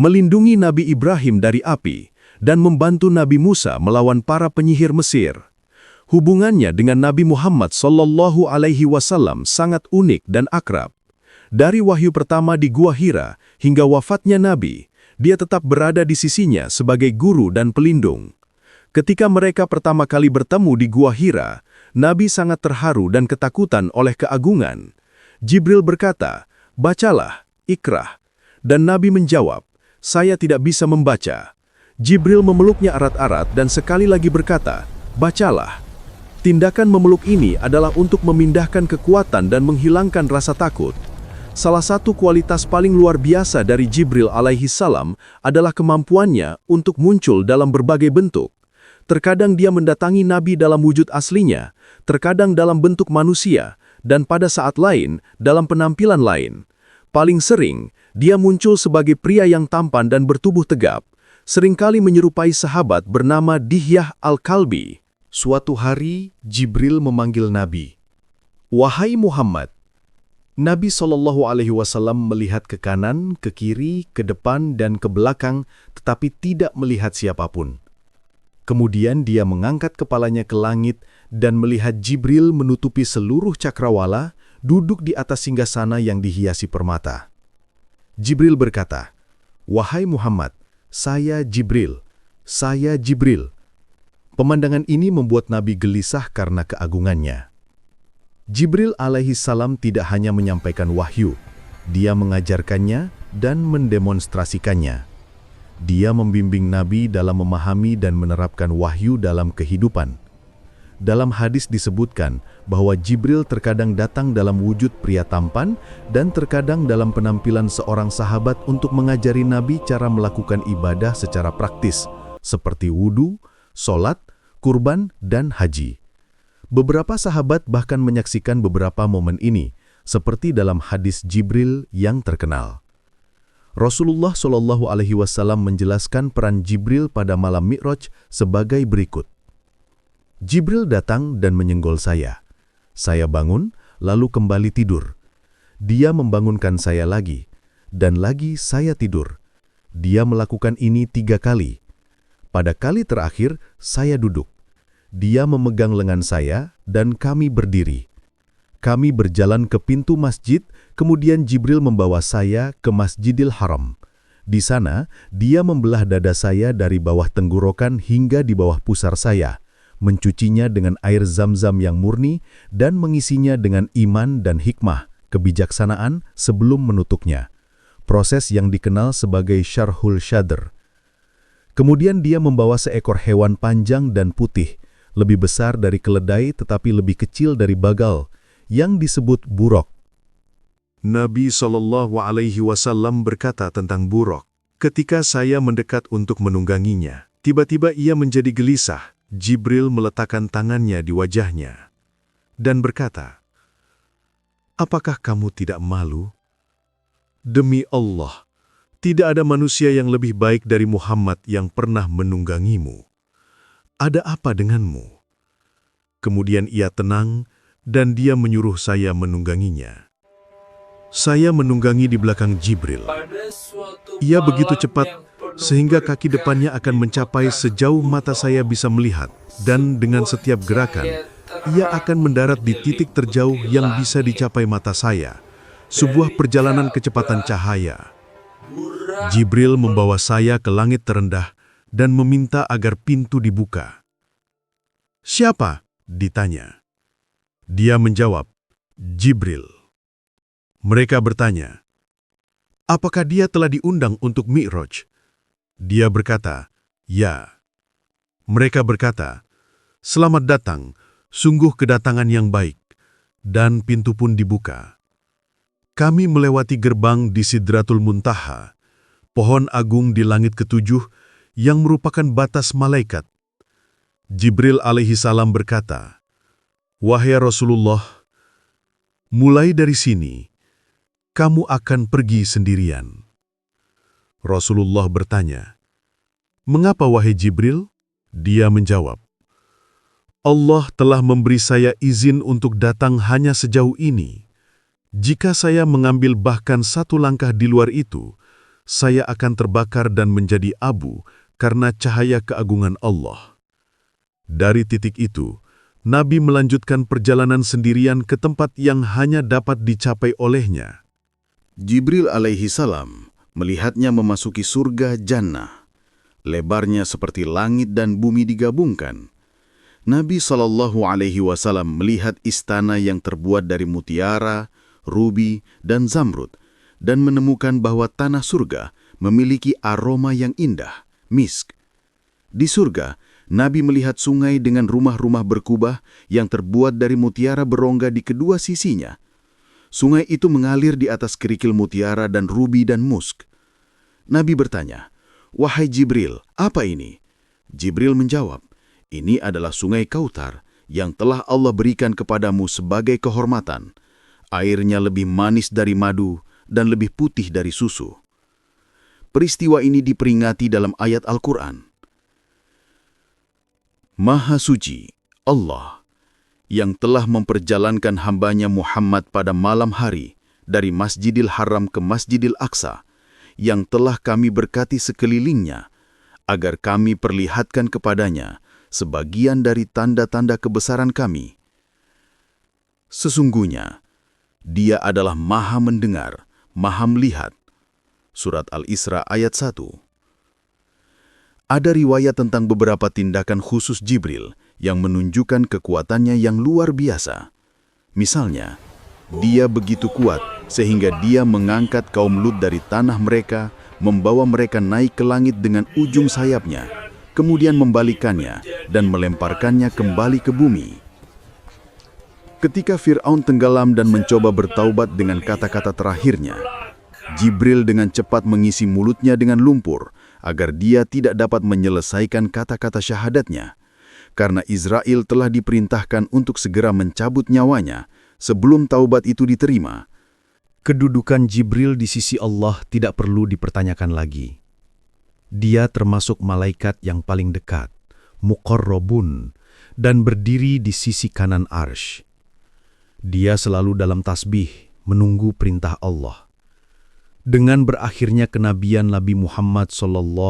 melindungi Nabi Ibrahim dari api, dan membantu Nabi Musa melawan para penyihir Mesir. Hubungannya dengan Nabi Muhammad SAW sangat unik dan akrab. Dari wahyu pertama di Gua Hira hingga wafatnya Nabi, dia tetap berada di sisinya sebagai guru dan pelindung. Ketika mereka pertama kali bertemu di Gua Hira, Nabi sangat terharu dan ketakutan oleh keagungan. Jibril berkata, "Bacalah, Iqra." Dan Nabi menjawab, "Saya tidak bisa membaca." Jibril memeluknya erat-erat dan sekali lagi berkata, "Bacalah." Tindakan memeluk ini adalah untuk memindahkan kekuatan dan menghilangkan rasa takut. Salah satu kualitas paling luar biasa dari Jibril alaihi salam adalah kemampuannya untuk muncul dalam berbagai bentuk. Terkadang dia mendatangi Nabi dalam wujud aslinya, terkadang dalam bentuk manusia, dan pada saat lain dalam penampilan lain. Paling sering, dia muncul sebagai pria yang tampan dan bertubuh tegap, seringkali menyerupai sahabat bernama Dihyah al-Kalbi. Suatu hari, Jibril memanggil Nabi. "Wahai Muhammad." Nabi SAW melihat ke kanan, ke kiri, ke depan, dan ke belakang, tetapi tidak melihat siapapun. Kemudian dia mengangkat kepalanya ke langit dan melihat Jibril menutupi seluruh cakrawala, duduk di atas singgasana yang dihiasi permata. Jibril berkata, "Wahai Muhammad, saya Jibril, saya Jibril." Pemandangan ini membuat Nabi gelisah karena keagungannya. Jibril alaihi salam tidak hanya menyampaikan wahyu, dia mengajarkannya dan mendemonstrasikannya. Dia membimbing Nabi dalam memahami dan menerapkan wahyu dalam kehidupan. Dalam hadis disebutkan bahwa Jibril terkadang datang dalam wujud pria tampan dan terkadang dalam penampilan seorang sahabat untuk mengajari Nabi cara melakukan ibadah secara praktis, seperti wudu, sholat, kurban, dan haji. Beberapa sahabat bahkan menyaksikan beberapa momen ini, seperti dalam hadis Jibril yang terkenal. Rasulullah SAW menjelaskan peran Jibril pada malam Mi'raj sebagai berikut. Jibril datang dan menyenggol saya. Saya bangun, lalu kembali tidur. Dia membangunkan saya lagi, dan lagi saya tidur. Dia melakukan ini 3 kali. Pada kali terakhir, saya duduk. Dia memegang lengan saya, dan kami berdiri. Kami berjalan ke pintu masjid, kemudian Jibril membawa saya ke Masjidil Haram. Di sana, dia membelah dada saya dari bawah tenggorokan hingga di bawah pusar saya, mencucinya dengan air zam-zam yang murni, dan mengisinya dengan iman dan hikmah, kebijaksanaan sebelum menutupnya. Proses yang dikenal sebagai Syarhul Syadr. Kemudian dia membawa seekor hewan panjang dan putih, lebih besar dari keledai tetapi lebih kecil dari bagal, yang disebut burok. Nabi SAW berkata tentang burok, "Ketika saya mendekat untuk menungganginya, tiba-tiba ia menjadi gelisah." Jibril meletakkan tangannya di wajahnya dan berkata, "Apakah kamu tidak malu? Demi Allah, tidak ada manusia yang lebih baik dari Muhammad yang pernah menunggangimu. Ada apa denganmu?" Kemudian ia tenang dan dia menyuruh saya menungganginya. Saya menunggangi di belakang Jibril. Ia begitu cepat sehingga kaki depannya akan mencapai sejauh mata saya bisa melihat, dan dengan setiap gerakan, ia akan mendarat di titik terjauh yang bisa dicapai mata saya, sebuah perjalanan kecepatan cahaya. Jibril membawa saya ke langit terendah dan meminta agar pintu dibuka. "Siapa?" ditanya. Dia menjawab, "Jibril." Mereka bertanya, "Apakah dia telah diundang untuk Mi'raj?" Dia berkata, "Ya." Mereka berkata, "Selamat datang, sungguh kedatangan yang baik." Dan pintu pun dibuka. Kami melewati gerbang di Sidratul Muntaha, pohon agung di langit ketujuh yang merupakan batas malaikat. Jibril alaihi salam berkata, "Wahai Rasulullah, mulai dari sini, kamu akan pergi sendirian." Rasulullah bertanya, "Mengapa wahai Jibril?" Dia menjawab, "Allah telah memberi saya izin untuk datang hanya sejauh ini. Jika saya mengambil bahkan 1 langkah di luar itu, saya akan terbakar dan menjadi abu karena cahaya keagungan Allah." Dari titik itu, Nabi melanjutkan perjalanan sendirian ke tempat yang hanya dapat dicapai olehnya. Jibril alaihi salam melihatnya memasuki surga Jannah. Lebarnya seperti langit dan bumi digabungkan. Nabi SAW melihat istana yang terbuat dari mutiara, rubi, dan zamrud, dan menemukan bahwa tanah surga memiliki aroma yang indah, misk. Di surga, Nabi melihat sungai dengan rumah-rumah berkubah yang terbuat dari mutiara berongga di kedua sisinya. Sungai itu mengalir di atas kerikil mutiara dan rubi dan musk. Nabi bertanya, "Wahai Jibril, apa ini?" Jibril menjawab, "Ini adalah sungai Kautsar yang telah Allah berikan kepadamu sebagai kehormatan. Airnya lebih manis dari madu dan lebih putih dari susu." Peristiwa ini diperingati dalam ayat Al-Quran. Maha Suci, Allah, yang telah memperjalankan hambanya Muhammad pada malam hari dari Masjidil Haram ke Masjidil Aqsa, yang telah kami berkati sekelilingnya, agar kami perlihatkan kepadanya sebagian dari tanda-tanda kebesaran kami. Sesungguhnya, Dia adalah Maha Mendengar, Maha Melihat. Surat Al-Isra ayat 1. Ada riwayat tentang beberapa tindakan khusus Jibril yang menunjukkan kekuatannya yang luar biasa. Misalnya, dia begitu kuat sehingga dia mengangkat kaum Lut dari tanah mereka, membawa mereka naik ke langit dengan ujung sayapnya, kemudian membalikannya dan melemparkannya kembali ke bumi. Ketika Fir'aun tenggelam dan mencoba bertaubat dengan kata-kata terakhirnya, Jibril dengan cepat mengisi mulutnya dengan lumpur agar dia tidak dapat menyelesaikan kata-kata syahadatnya, karena Israel telah diperintahkan untuk segera mencabut nyawanya sebelum taubat itu diterima. Kedudukan Jibril di sisi Allah tidak perlu dipertanyakan lagi. Dia termasuk malaikat yang paling dekat, muqarrabun, dan berdiri di sisi kanan arsy. Dia selalu dalam tasbih, menunggu perintah Allah. Dengan berakhirnya kenabian Nabi Muhammad SAW,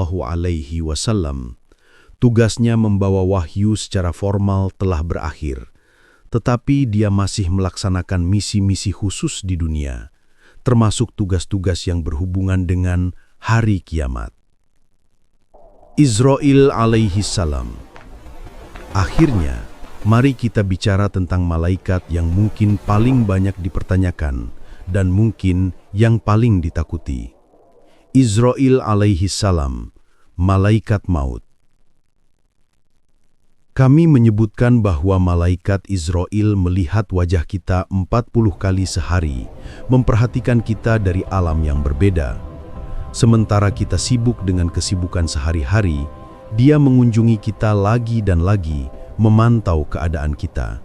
tugasnya membawa wahyu secara formal telah berakhir, tetapi dia masih melaksanakan misi-misi khusus di dunia, termasuk tugas-tugas yang berhubungan dengan hari kiamat. Israil alaihi salam. Akhirnya, mari kita bicara tentang malaikat yang mungkin paling banyak dipertanyakan dan mungkin yang paling ditakuti. Israil alaihi salam, malaikat maut. Kami menyebutkan bahwa malaikat Israil melihat wajah kita 40 kali sehari, memperhatikan kita dari alam yang berbeda. Sementara kita sibuk dengan kesibukan sehari-hari, dia mengunjungi kita lagi dan lagi, memantau keadaan kita.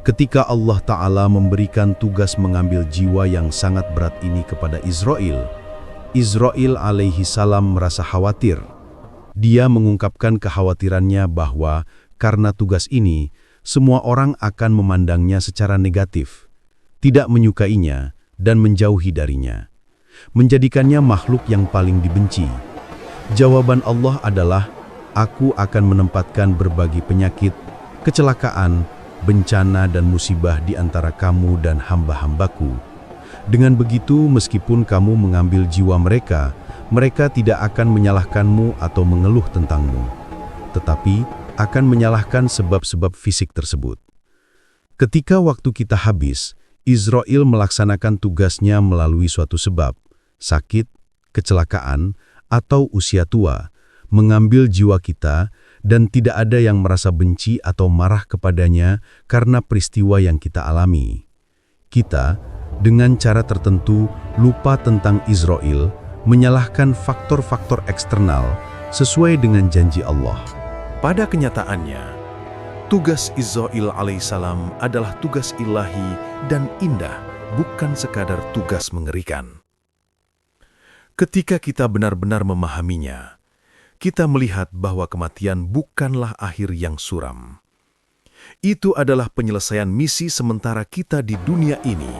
Ketika Allah Ta'ala memberikan tugas mengambil jiwa yang sangat berat ini kepada Israil, Israil alaihi salam merasa khawatir. Dia mengungkapkan kekhawatirannya bahwa karena tugas ini, semua orang akan memandangnya secara negatif, tidak menyukainya dan menjauhi darinya, menjadikannya makhluk yang paling dibenci. Jawaban Allah adalah, "Aku akan menempatkan berbagai penyakit, kecelakaan, bencana dan musibah di antara kamu dan hamba-hambaku. Dengan begitu, meskipun kamu mengambil jiwa mereka, mereka tidak akan menyalahkanmu atau mengeluh tentangmu, tetapi akan menyalahkan sebab-sebab fisik tersebut." Ketika waktu kita habis, Israil melaksanakan tugasnya melalui suatu sebab, sakit, kecelakaan, atau usia tua, mengambil jiwa kita, dan tidak ada yang merasa benci atau marah kepadanya karena peristiwa yang kita alami. Kita, dengan cara tertentu, lupa tentang Israil, menyalahkan faktor-faktor eksternal sesuai dengan janji Allah. Pada kenyataannya, tugas Israil alaihissalam adalah tugas ilahi dan indah, bukan sekadar tugas mengerikan. Ketika kita benar-benar memahaminya, kita melihat bahwa kematian bukanlah akhir yang suram. Itu adalah penyelesaian misi sementara kita di dunia ini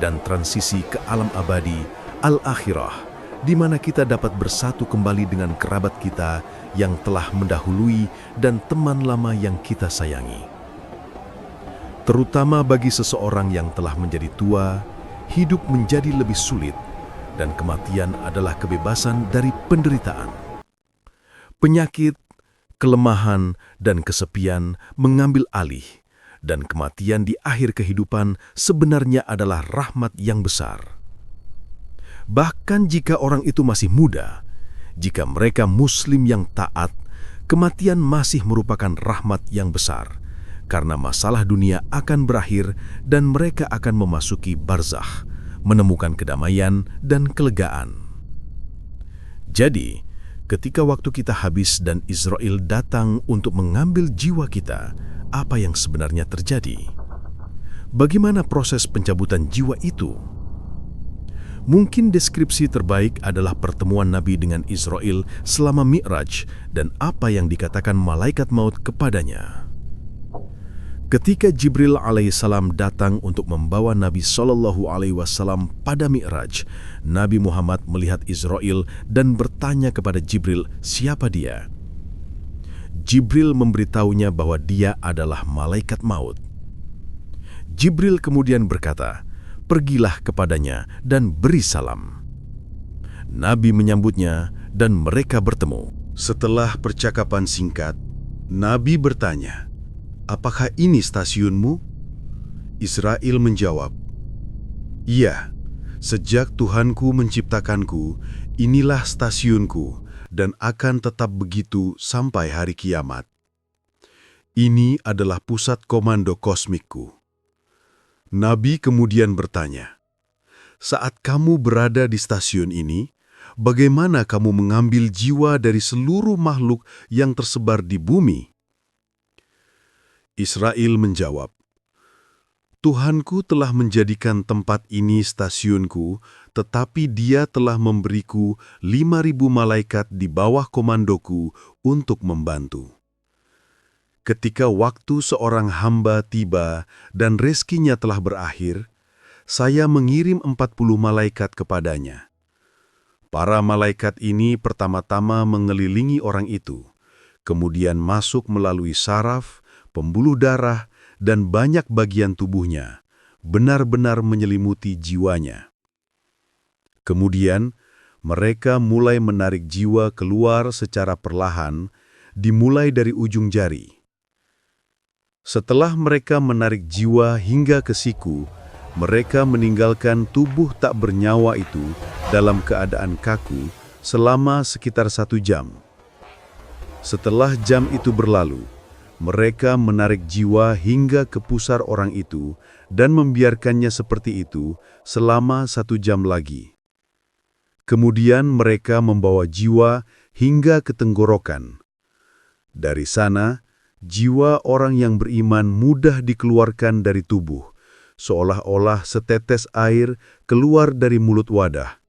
dan transisi ke alam abadi, al-akhirah, di mana kita dapat bersatu kembali dengan kerabat kita yang telah mendahului dan teman lama yang kita sayangi. Terutama bagi seseorang yang telah menjadi tua, hidup menjadi lebih sulit, dan kematian adalah kebebasan dari penderitaan. Penyakit, kelemahan, dan kesepian mengambil alih, dan kematian di akhir kehidupan sebenarnya adalah rahmat yang besar. Bahkan jika orang itu masih muda, jika mereka Muslim yang taat, kematian masih merupakan rahmat yang besar, karena masalah dunia akan berakhir dan mereka akan memasuki barzakh, menemukan kedamaian dan kelegaan. Jadi, ketika waktu kita habis dan Israel datang untuk mengambil jiwa kita, apa yang sebenarnya terjadi? Bagaimana proses pencabutan jiwa itu? Mungkin deskripsi terbaik adalah pertemuan Nabi dengan Israel selama Mi'raj dan apa yang dikatakan malaikat maut kepadanya. Ketika Jibril alaihissalam datang untuk membawa Nabi SAW pada Mi'raj, Nabi Muhammad melihat Israel dan bertanya kepada Jibril siapa dia. Jibril memberitahunya bahwa dia adalah malaikat maut. Jibril kemudian berkata, "Pergilah kepadanya dan beri salam." Nabi menyambutnya dan mereka bertemu. Setelah percakapan singkat, Nabi bertanya, "Apakah ini stasiunmu?" Israel menjawab, "Iya, sejak Tuhanku menciptakanku, inilah stasiunku dan akan tetap begitu sampai hari kiamat. Ini adalah pusat komando kosmikku." Nabi kemudian bertanya, "Saat kamu berada di stasiun ini, bagaimana kamu mengambil jiwa dari seluruh makhluk yang tersebar di bumi?" Israel menjawab, "Tuhanku telah menjadikan tempat ini stasiunku, tetapi Dia telah memberiku 5.000 malaikat di bawah komandoku untuk membantu. Ketika waktu seorang hamba tiba dan rezekinya telah berakhir, saya mengirim 40 malaikat kepadanya. Para malaikat ini pertama-tama mengelilingi orang itu, kemudian masuk melalui saraf, pembuluh darah, dan banyak bagian tubuhnya, benar-benar menyelimuti jiwanya. Kemudian, mereka mulai menarik jiwa keluar secara perlahan, dimulai dari ujung jari. Setelah mereka menarik jiwa hingga ke siku, mereka meninggalkan tubuh tak bernyawa itu dalam keadaan kaku selama sekitar 1 jam. Setelah jam itu berlalu, mereka menarik jiwa hingga ke pusar orang itu dan membiarkannya seperti itu selama 1 jam lagi. Kemudian mereka membawa jiwa hingga ke tenggorokan. Dari sana, jiwa orang yang beriman mudah dikeluarkan dari tubuh, seolah-olah setetes air keluar dari mulut wadah.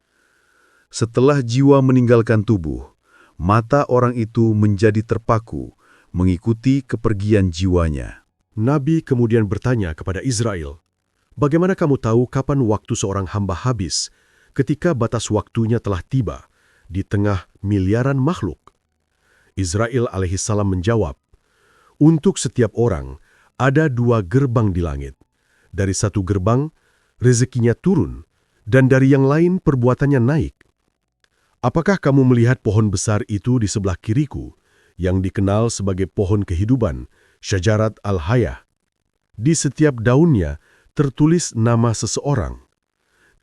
Setelah jiwa meninggalkan tubuh, mata orang itu menjadi terpaku, mengikuti kepergian jiwanya. Nabi kemudian bertanya kepada Israel, "Bagaimana kamu tahu kapan waktu seorang hamba habis ketika batas waktunya telah tiba di tengah miliaran makhluk?" Israel alaihissalam menjawab, "Untuk setiap orang ada 2 gerbang di langit. Dari satu gerbang, rezekinya turun, dan dari yang lain perbuatannya naik. Apakah kamu melihat pohon besar itu di sebelah kiriku, yang dikenal sebagai pohon kehidupan, Syajarat al-Hayah? Di setiap daunnya tertulis nama seseorang.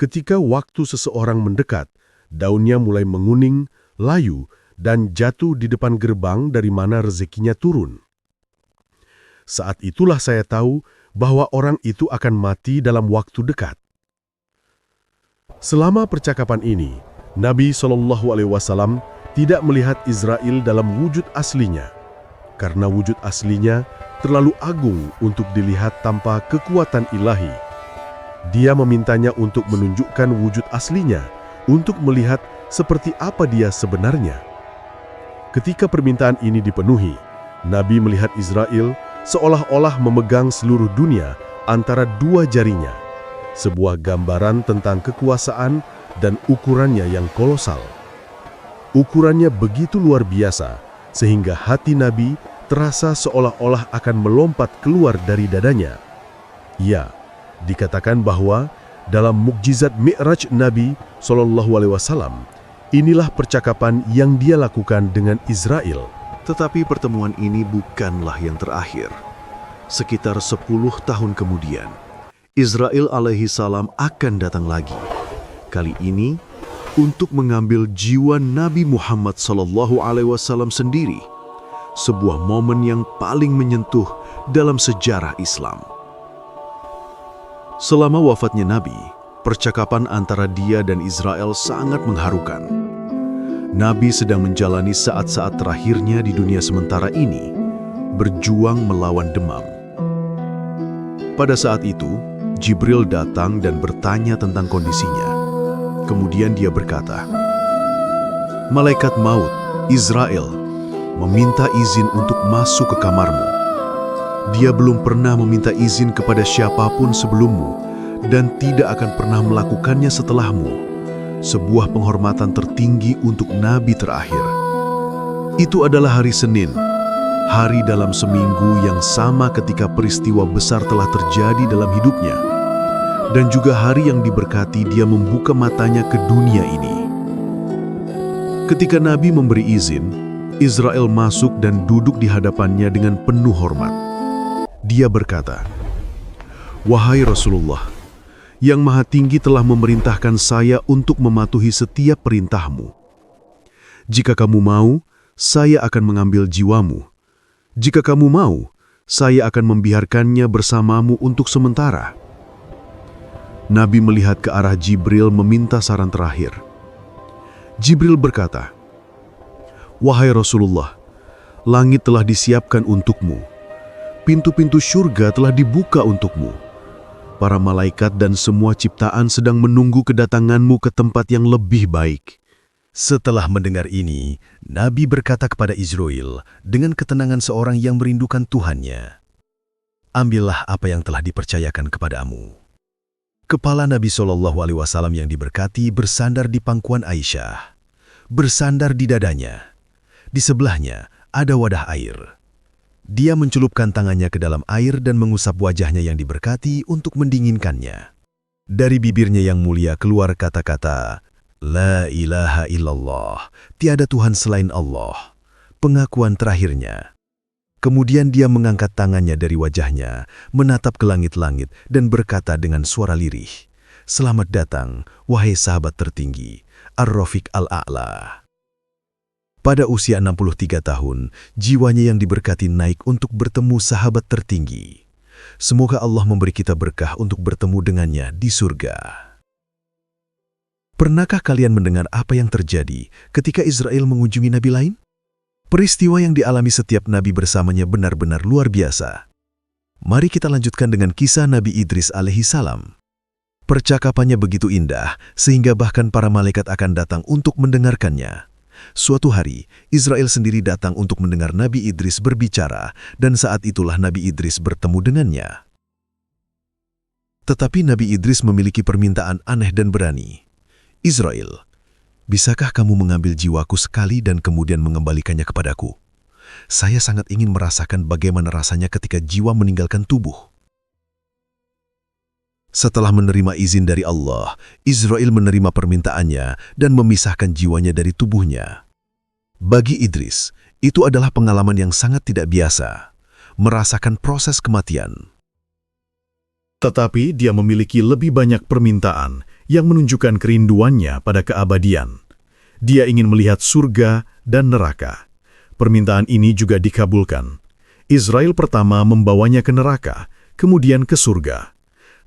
Ketika waktu seseorang mendekat, daunnya mulai menguning, layu, dan jatuh di depan gerbang dari mana rezekinya turun. Saat itulah saya tahu bahwa orang itu akan mati dalam waktu dekat." Selama percakapan ini, Nabi SAW tidak melihat Israel dalam wujud aslinya, karena wujud aslinya terlalu agung untuk dilihat tanpa kekuatan ilahi. Dia memintanya untuk menunjukkan wujud aslinya, untuk melihat seperti apa dia sebenarnya. Ketika permintaan ini dipenuhi, Nabi melihat Israel seolah-olah memegang seluruh dunia antara 2 jarinya, sebuah gambaran tentang kekuasaan dan ukurannya yang kolosal. Ukurannya begitu luar biasa, sehingga hati Nabi terasa seolah-olah akan melompat keluar dari dadanya. Ya, dikatakan bahwa dalam mukjizat Mi'raj Nabi SAW, inilah percakapan yang dia lakukan dengan Israel. Tetapi pertemuan ini bukanlah yang terakhir. Sekitar 10 tahun kemudian, Israel alaihi salam akan datang lagi. Kali ini untuk mengambil jiwa Nabi Muhammad SAW sendiri. Sebuah momen yang paling menyentuh dalam sejarah Islam. Selama wafatnya Nabi, percakapan antara dia dan Israel sangat mengharukan. Nabi sedang menjalani saat-saat terakhirnya di dunia sementara ini, berjuang melawan demam. Pada saat itu, Jibril datang dan bertanya tentang kondisinya. Kemudian dia berkata, "Malaikat maut, Israel, meminta izin untuk masuk ke kamarmu. Dia belum pernah meminta izin kepada siapapun sebelummu dan tidak akan pernah melakukannya setelahmu. Sebuah penghormatan tertinggi untuk Nabi terakhir. Itu adalah hari Senin, hari dalam seminggu yang sama ketika peristiwa besar telah terjadi dalam hidupnya, dan juga hari yang diberkati dia membuka matanya ke dunia ini." Ketika Nabi memberi izin, Israel masuk dan duduk di hadapannya dengan penuh hormat. Dia berkata, "Wahai Rasulullah, Yang Maha Tinggi telah memerintahkan saya untuk mematuhi setiap perintahmu. Jika kamu mau, saya akan mengambil jiwamu. Jika kamu mau, saya akan membiarkannya bersamamu untuk sementara." Nabi melihat ke arah Jibril meminta saran terakhir. Jibril berkata, "Wahai Rasulullah, langit telah disiapkan untukmu. Pintu-pintu syurga telah dibuka untukmu. Para malaikat dan semua ciptaan sedang menunggu kedatanganmu ke tempat yang lebih baik." Setelah mendengar ini, Nabi berkata kepada Israel dengan ketenangan seorang yang merindukan Tuhannya, "Ambillah apa yang telah dipercayakan kepadamu." Kepala Nabi SAW yang diberkati bersandar di pangkuan Aisyah, bersandar di dadanya. Di sebelahnya ada wadah air. Dia mencelupkan tangannya ke dalam air dan mengusap wajahnya yang diberkati untuk mendinginkannya. Dari bibirnya yang mulia keluar kata-kata, "La ilaha illallah, tiada Tuhan selain Allah," pengakuan terakhirnya. Kemudian dia mengangkat tangannya dari wajahnya, menatap ke langit-langit dan berkata dengan suara lirih, "Selamat datang, wahai sahabat tertinggi, Ar-Rafiq Al-A'la." Pada usia 63 tahun, jiwanya yang diberkati naik untuk bertemu sahabat tertinggi. Semoga Allah memberi kita berkah untuk bertemu dengannya di surga. Pernahkah kalian mendengar apa yang terjadi ketika Israel mengunjungi nabi lain? Peristiwa yang dialami setiap nabi bersamanya benar-benar luar biasa. Mari kita lanjutkan dengan kisah Nabi Idris alaihi salam. Percakapannya begitu indah sehingga bahkan para malaikat akan datang untuk mendengarkannya. Suatu hari, Israel sendiri datang untuk mendengar Nabi Idris berbicara, dan saat itulah Nabi Idris bertemu dengannya. Tetapi Nabi Idris memiliki permintaan aneh dan berani. "Israel, bisakah kamu mengambil jiwaku sekali dan kemudian mengembalikannya kepadaku? Saya sangat ingin merasakan bagaimana rasanya ketika jiwa meninggalkan tubuh." Setelah menerima izin dari Allah, Israel menerima permintaannya dan memisahkan jiwanya dari tubuhnya. Bagi Idris, itu adalah pengalaman yang sangat tidak biasa, merasakan proses kematian. Tetapi dia memiliki lebih banyak permintaan yang menunjukkan kerinduannya pada keabadian. Dia ingin melihat surga dan neraka. Permintaan ini juga dikabulkan. Israel pertama membawanya ke neraka, kemudian ke surga.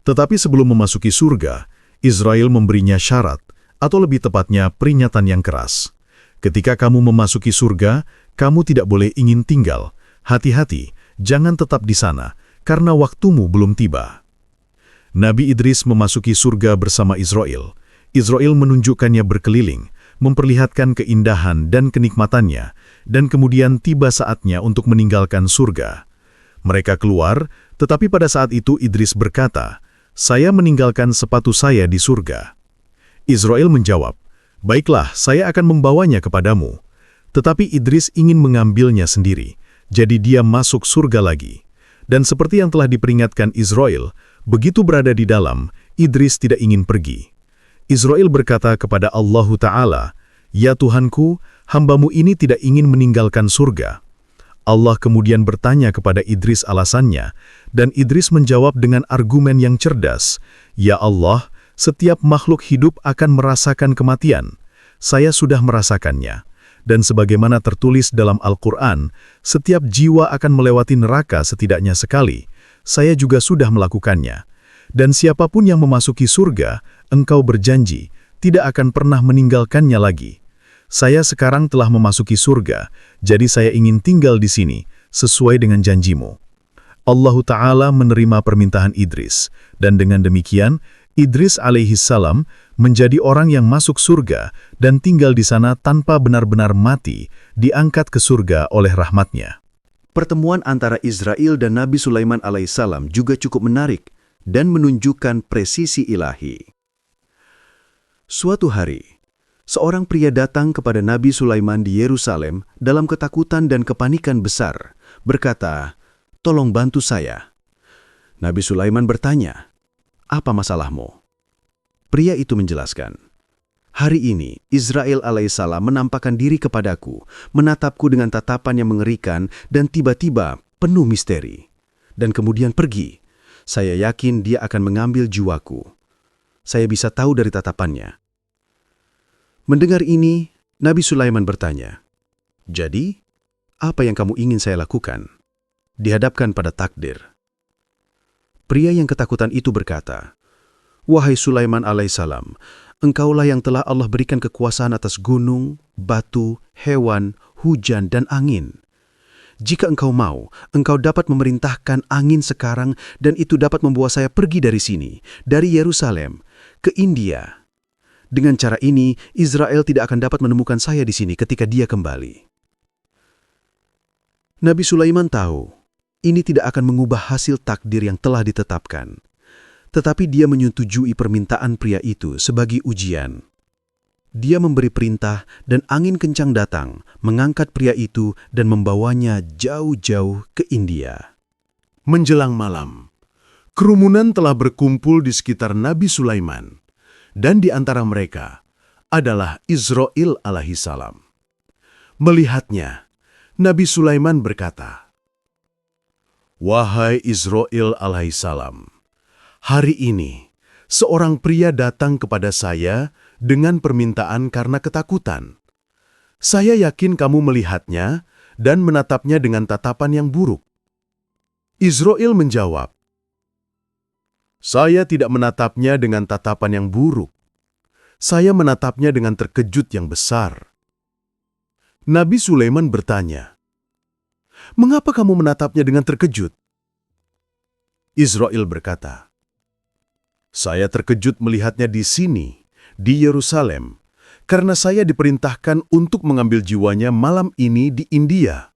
Tetapi sebelum memasuki surga, Israel memberinya syarat, atau lebih tepatnya peringatan yang keras. "Ketika kamu memasuki surga, kamu tidak boleh ingin tinggal. Hati-hati, jangan tetap di sana, karena waktumu belum tiba." Nabi Idris memasuki surga bersama Israel. Israel menunjukkannya berkeliling, memperlihatkan keindahan dan kenikmatannya, dan kemudian tiba saatnya untuk meninggalkan surga. Mereka keluar, tetapi pada saat itu Idris berkata, "Saya meninggalkan sepatu saya di surga." Israel menjawab, "Baiklah, saya akan membawanya kepadamu." Tetapi Idris ingin mengambilnya sendiri, jadi dia masuk surga lagi. Dan seperti yang telah diperingatkan Israel, Begitu berada di dalam, Idris tidak ingin pergi. Israel berkata kepada Allah Ta'ala, "Ya Tuhanku, hambamu ini tidak ingin meninggalkan surga." Allah kemudian bertanya kepada Idris alasannya, dan Idris menjawab dengan argumen yang cerdas, "Ya Allah, setiap makhluk hidup akan merasakan kematian. Saya sudah merasakannya. Dan sebagaimana tertulis dalam Al-Quran, setiap jiwa akan melewati neraka setidaknya sekali. Saya juga sudah melakukannya. Dan siapapun yang memasuki surga, engkau berjanji, tidak akan pernah meninggalkannya lagi. Saya sekarang telah memasuki surga, jadi saya ingin tinggal di sini, sesuai dengan janjimu." Allah Ta'ala menerima permintaan Idris, dan dengan demikian, Idris alaihissalam menjadi orang yang masuk surga dan tinggal di sana tanpa benar-benar mati, diangkat ke surga oleh rahmatnya. Pertemuan antara Israel dan Nabi Sulaiman alaihissalam juga cukup menarik dan menunjukkan presisi ilahi. Suatu hari, seorang pria datang kepada Nabi Sulaiman di Yerusalem dalam ketakutan dan kepanikan besar, berkata, "Tolong bantu saya." Nabi Sulaiman bertanya, "Apa masalahmu?" Pria itu menjelaskan, "Hari ini Israel alaihissalam menampakkan diri kepadaku, menatapku dengan tatapan yang mengerikan dan tiba-tiba penuh misteri. Dan kemudian pergi. Saya yakin dia akan mengambil jiwaku. Saya bisa tahu dari tatapannya." Mendengar ini, Nabi Sulaiman bertanya, "Jadi, apa yang kamu ingin saya lakukan?" Dihadapkan pada takdir. Pria yang ketakutan itu berkata, "Wahai Sulaiman alaihissalam, engkaulah yang telah Allah berikan kekuasaan atas gunung, batu, hewan, hujan, dan angin. Jika engkau mau, engkau dapat memerintahkan angin sekarang dan itu dapat membawa saya pergi dari sini, dari Yerusalem, ke India. Dengan cara ini, Israel tidak akan dapat menemukan saya di sini ketika dia kembali." Nabi Sulaiman tahu, ini tidak akan mengubah hasil takdir yang telah ditetapkan. Tetapi dia menyetujui permintaan pria itu sebagai ujian. Dia memberi perintah dan angin kencang datang, mengangkat pria itu dan membawanya jauh-jauh ke India. Menjelang malam, kerumunan telah berkumpul di sekitar Nabi Sulaiman, dan di antara mereka adalah Israel alaihissalam. Melihatnya, Nabi Sulaiman berkata, "Wahai Israel alaihissalam, hari ini seorang pria datang kepada saya dengan permintaan karena ketakutan. Saya yakin kamu melihatnya dan menatapnya dengan tatapan yang buruk." Israel menjawab, "Saya tidak menatapnya dengan tatapan yang buruk. Saya menatapnya dengan terkejut yang besar." Nabi Sulaiman bertanya, "Mengapa kamu menatapnya dengan terkejut?" Israel berkata, "Saya terkejut melihatnya di sini, di Yerusalem, karena saya diperintahkan untuk mengambil jiwanya malam ini di India.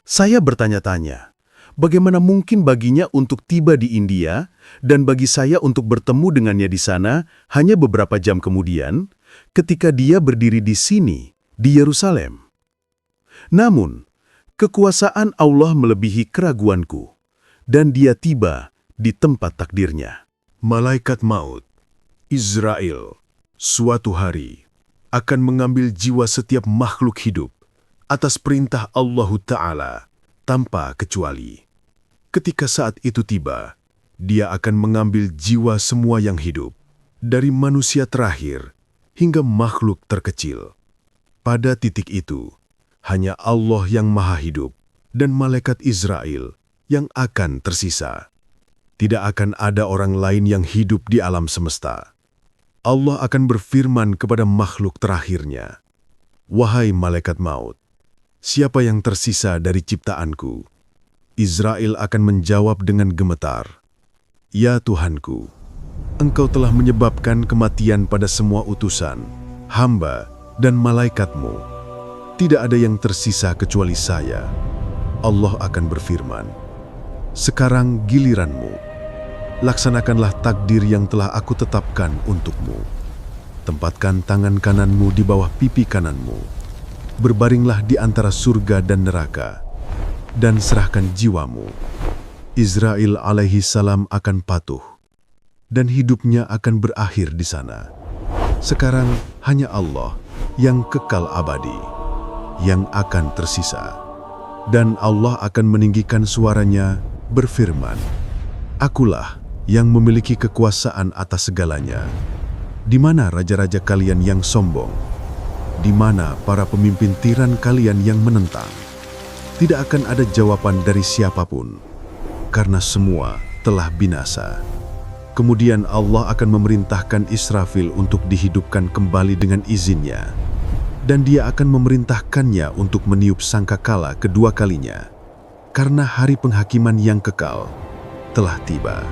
Saya bertanya-tanya, bagaimana mungkin baginya untuk tiba di India dan bagi saya untuk bertemu dengannya di sana hanya beberapa jam kemudian ketika dia berdiri di sini, di Yerusalem. Namun, kekuasaan Allah melebihi keraguanku, dan dia tiba di tempat takdirnya." Malaikat maut, Israel, suatu hari akan mengambil jiwa setiap makhluk hidup atas perintah Allah Ta'ala tanpa kecuali. Ketika saat itu tiba, dia akan mengambil jiwa semua yang hidup, dari manusia terakhir hingga makhluk terkecil. Pada titik itu, hanya Allah yang Maha Hidup dan malaikat Israel yang akan tersisa. Tidak akan ada orang lain yang hidup di alam semesta. Allah akan berfirman kepada makhluk terakhirnya, "Wahai malaikat maut, siapa yang tersisa dari ciptaanku?" Israel akan menjawab dengan gemetar, "Ya Tuhanku, Engkau telah menyebabkan kematian pada semua utusan, hamba, dan malaikatmu. Tidak ada yang tersisa kecuali saya." Allah akan berfirman, "Sekarang giliranmu. Laksanakanlah takdir yang telah aku tetapkan untukmu. Tempatkan tangan kananmu di bawah pipi kananmu. Berbaringlah di antara surga dan neraka, dan serahkan jiwamu." Israil alaihi salam akan patuh, dan hidupnya akan berakhir di sana. Sekarang hanya Allah yang kekal abadi, yang akan tersisa. Dan Allah akan meninggikan suaranya, berfirman, "Akulah yang memiliki kekuasaan atas segalanya. Di mana raja-raja kalian yang sombong? Di mana para pemimpin tiran kalian yang menentang?" Tidak akan ada jawaban dari siapapun, karena semua telah binasa. Kemudian Allah akan memerintahkan Israfil untuk dihidupkan kembali dengan izinnya, dan dia akan memerintahkannya untuk meniup sangkakala kedua kalinya, karena hari penghakiman yang kekal telah tiba.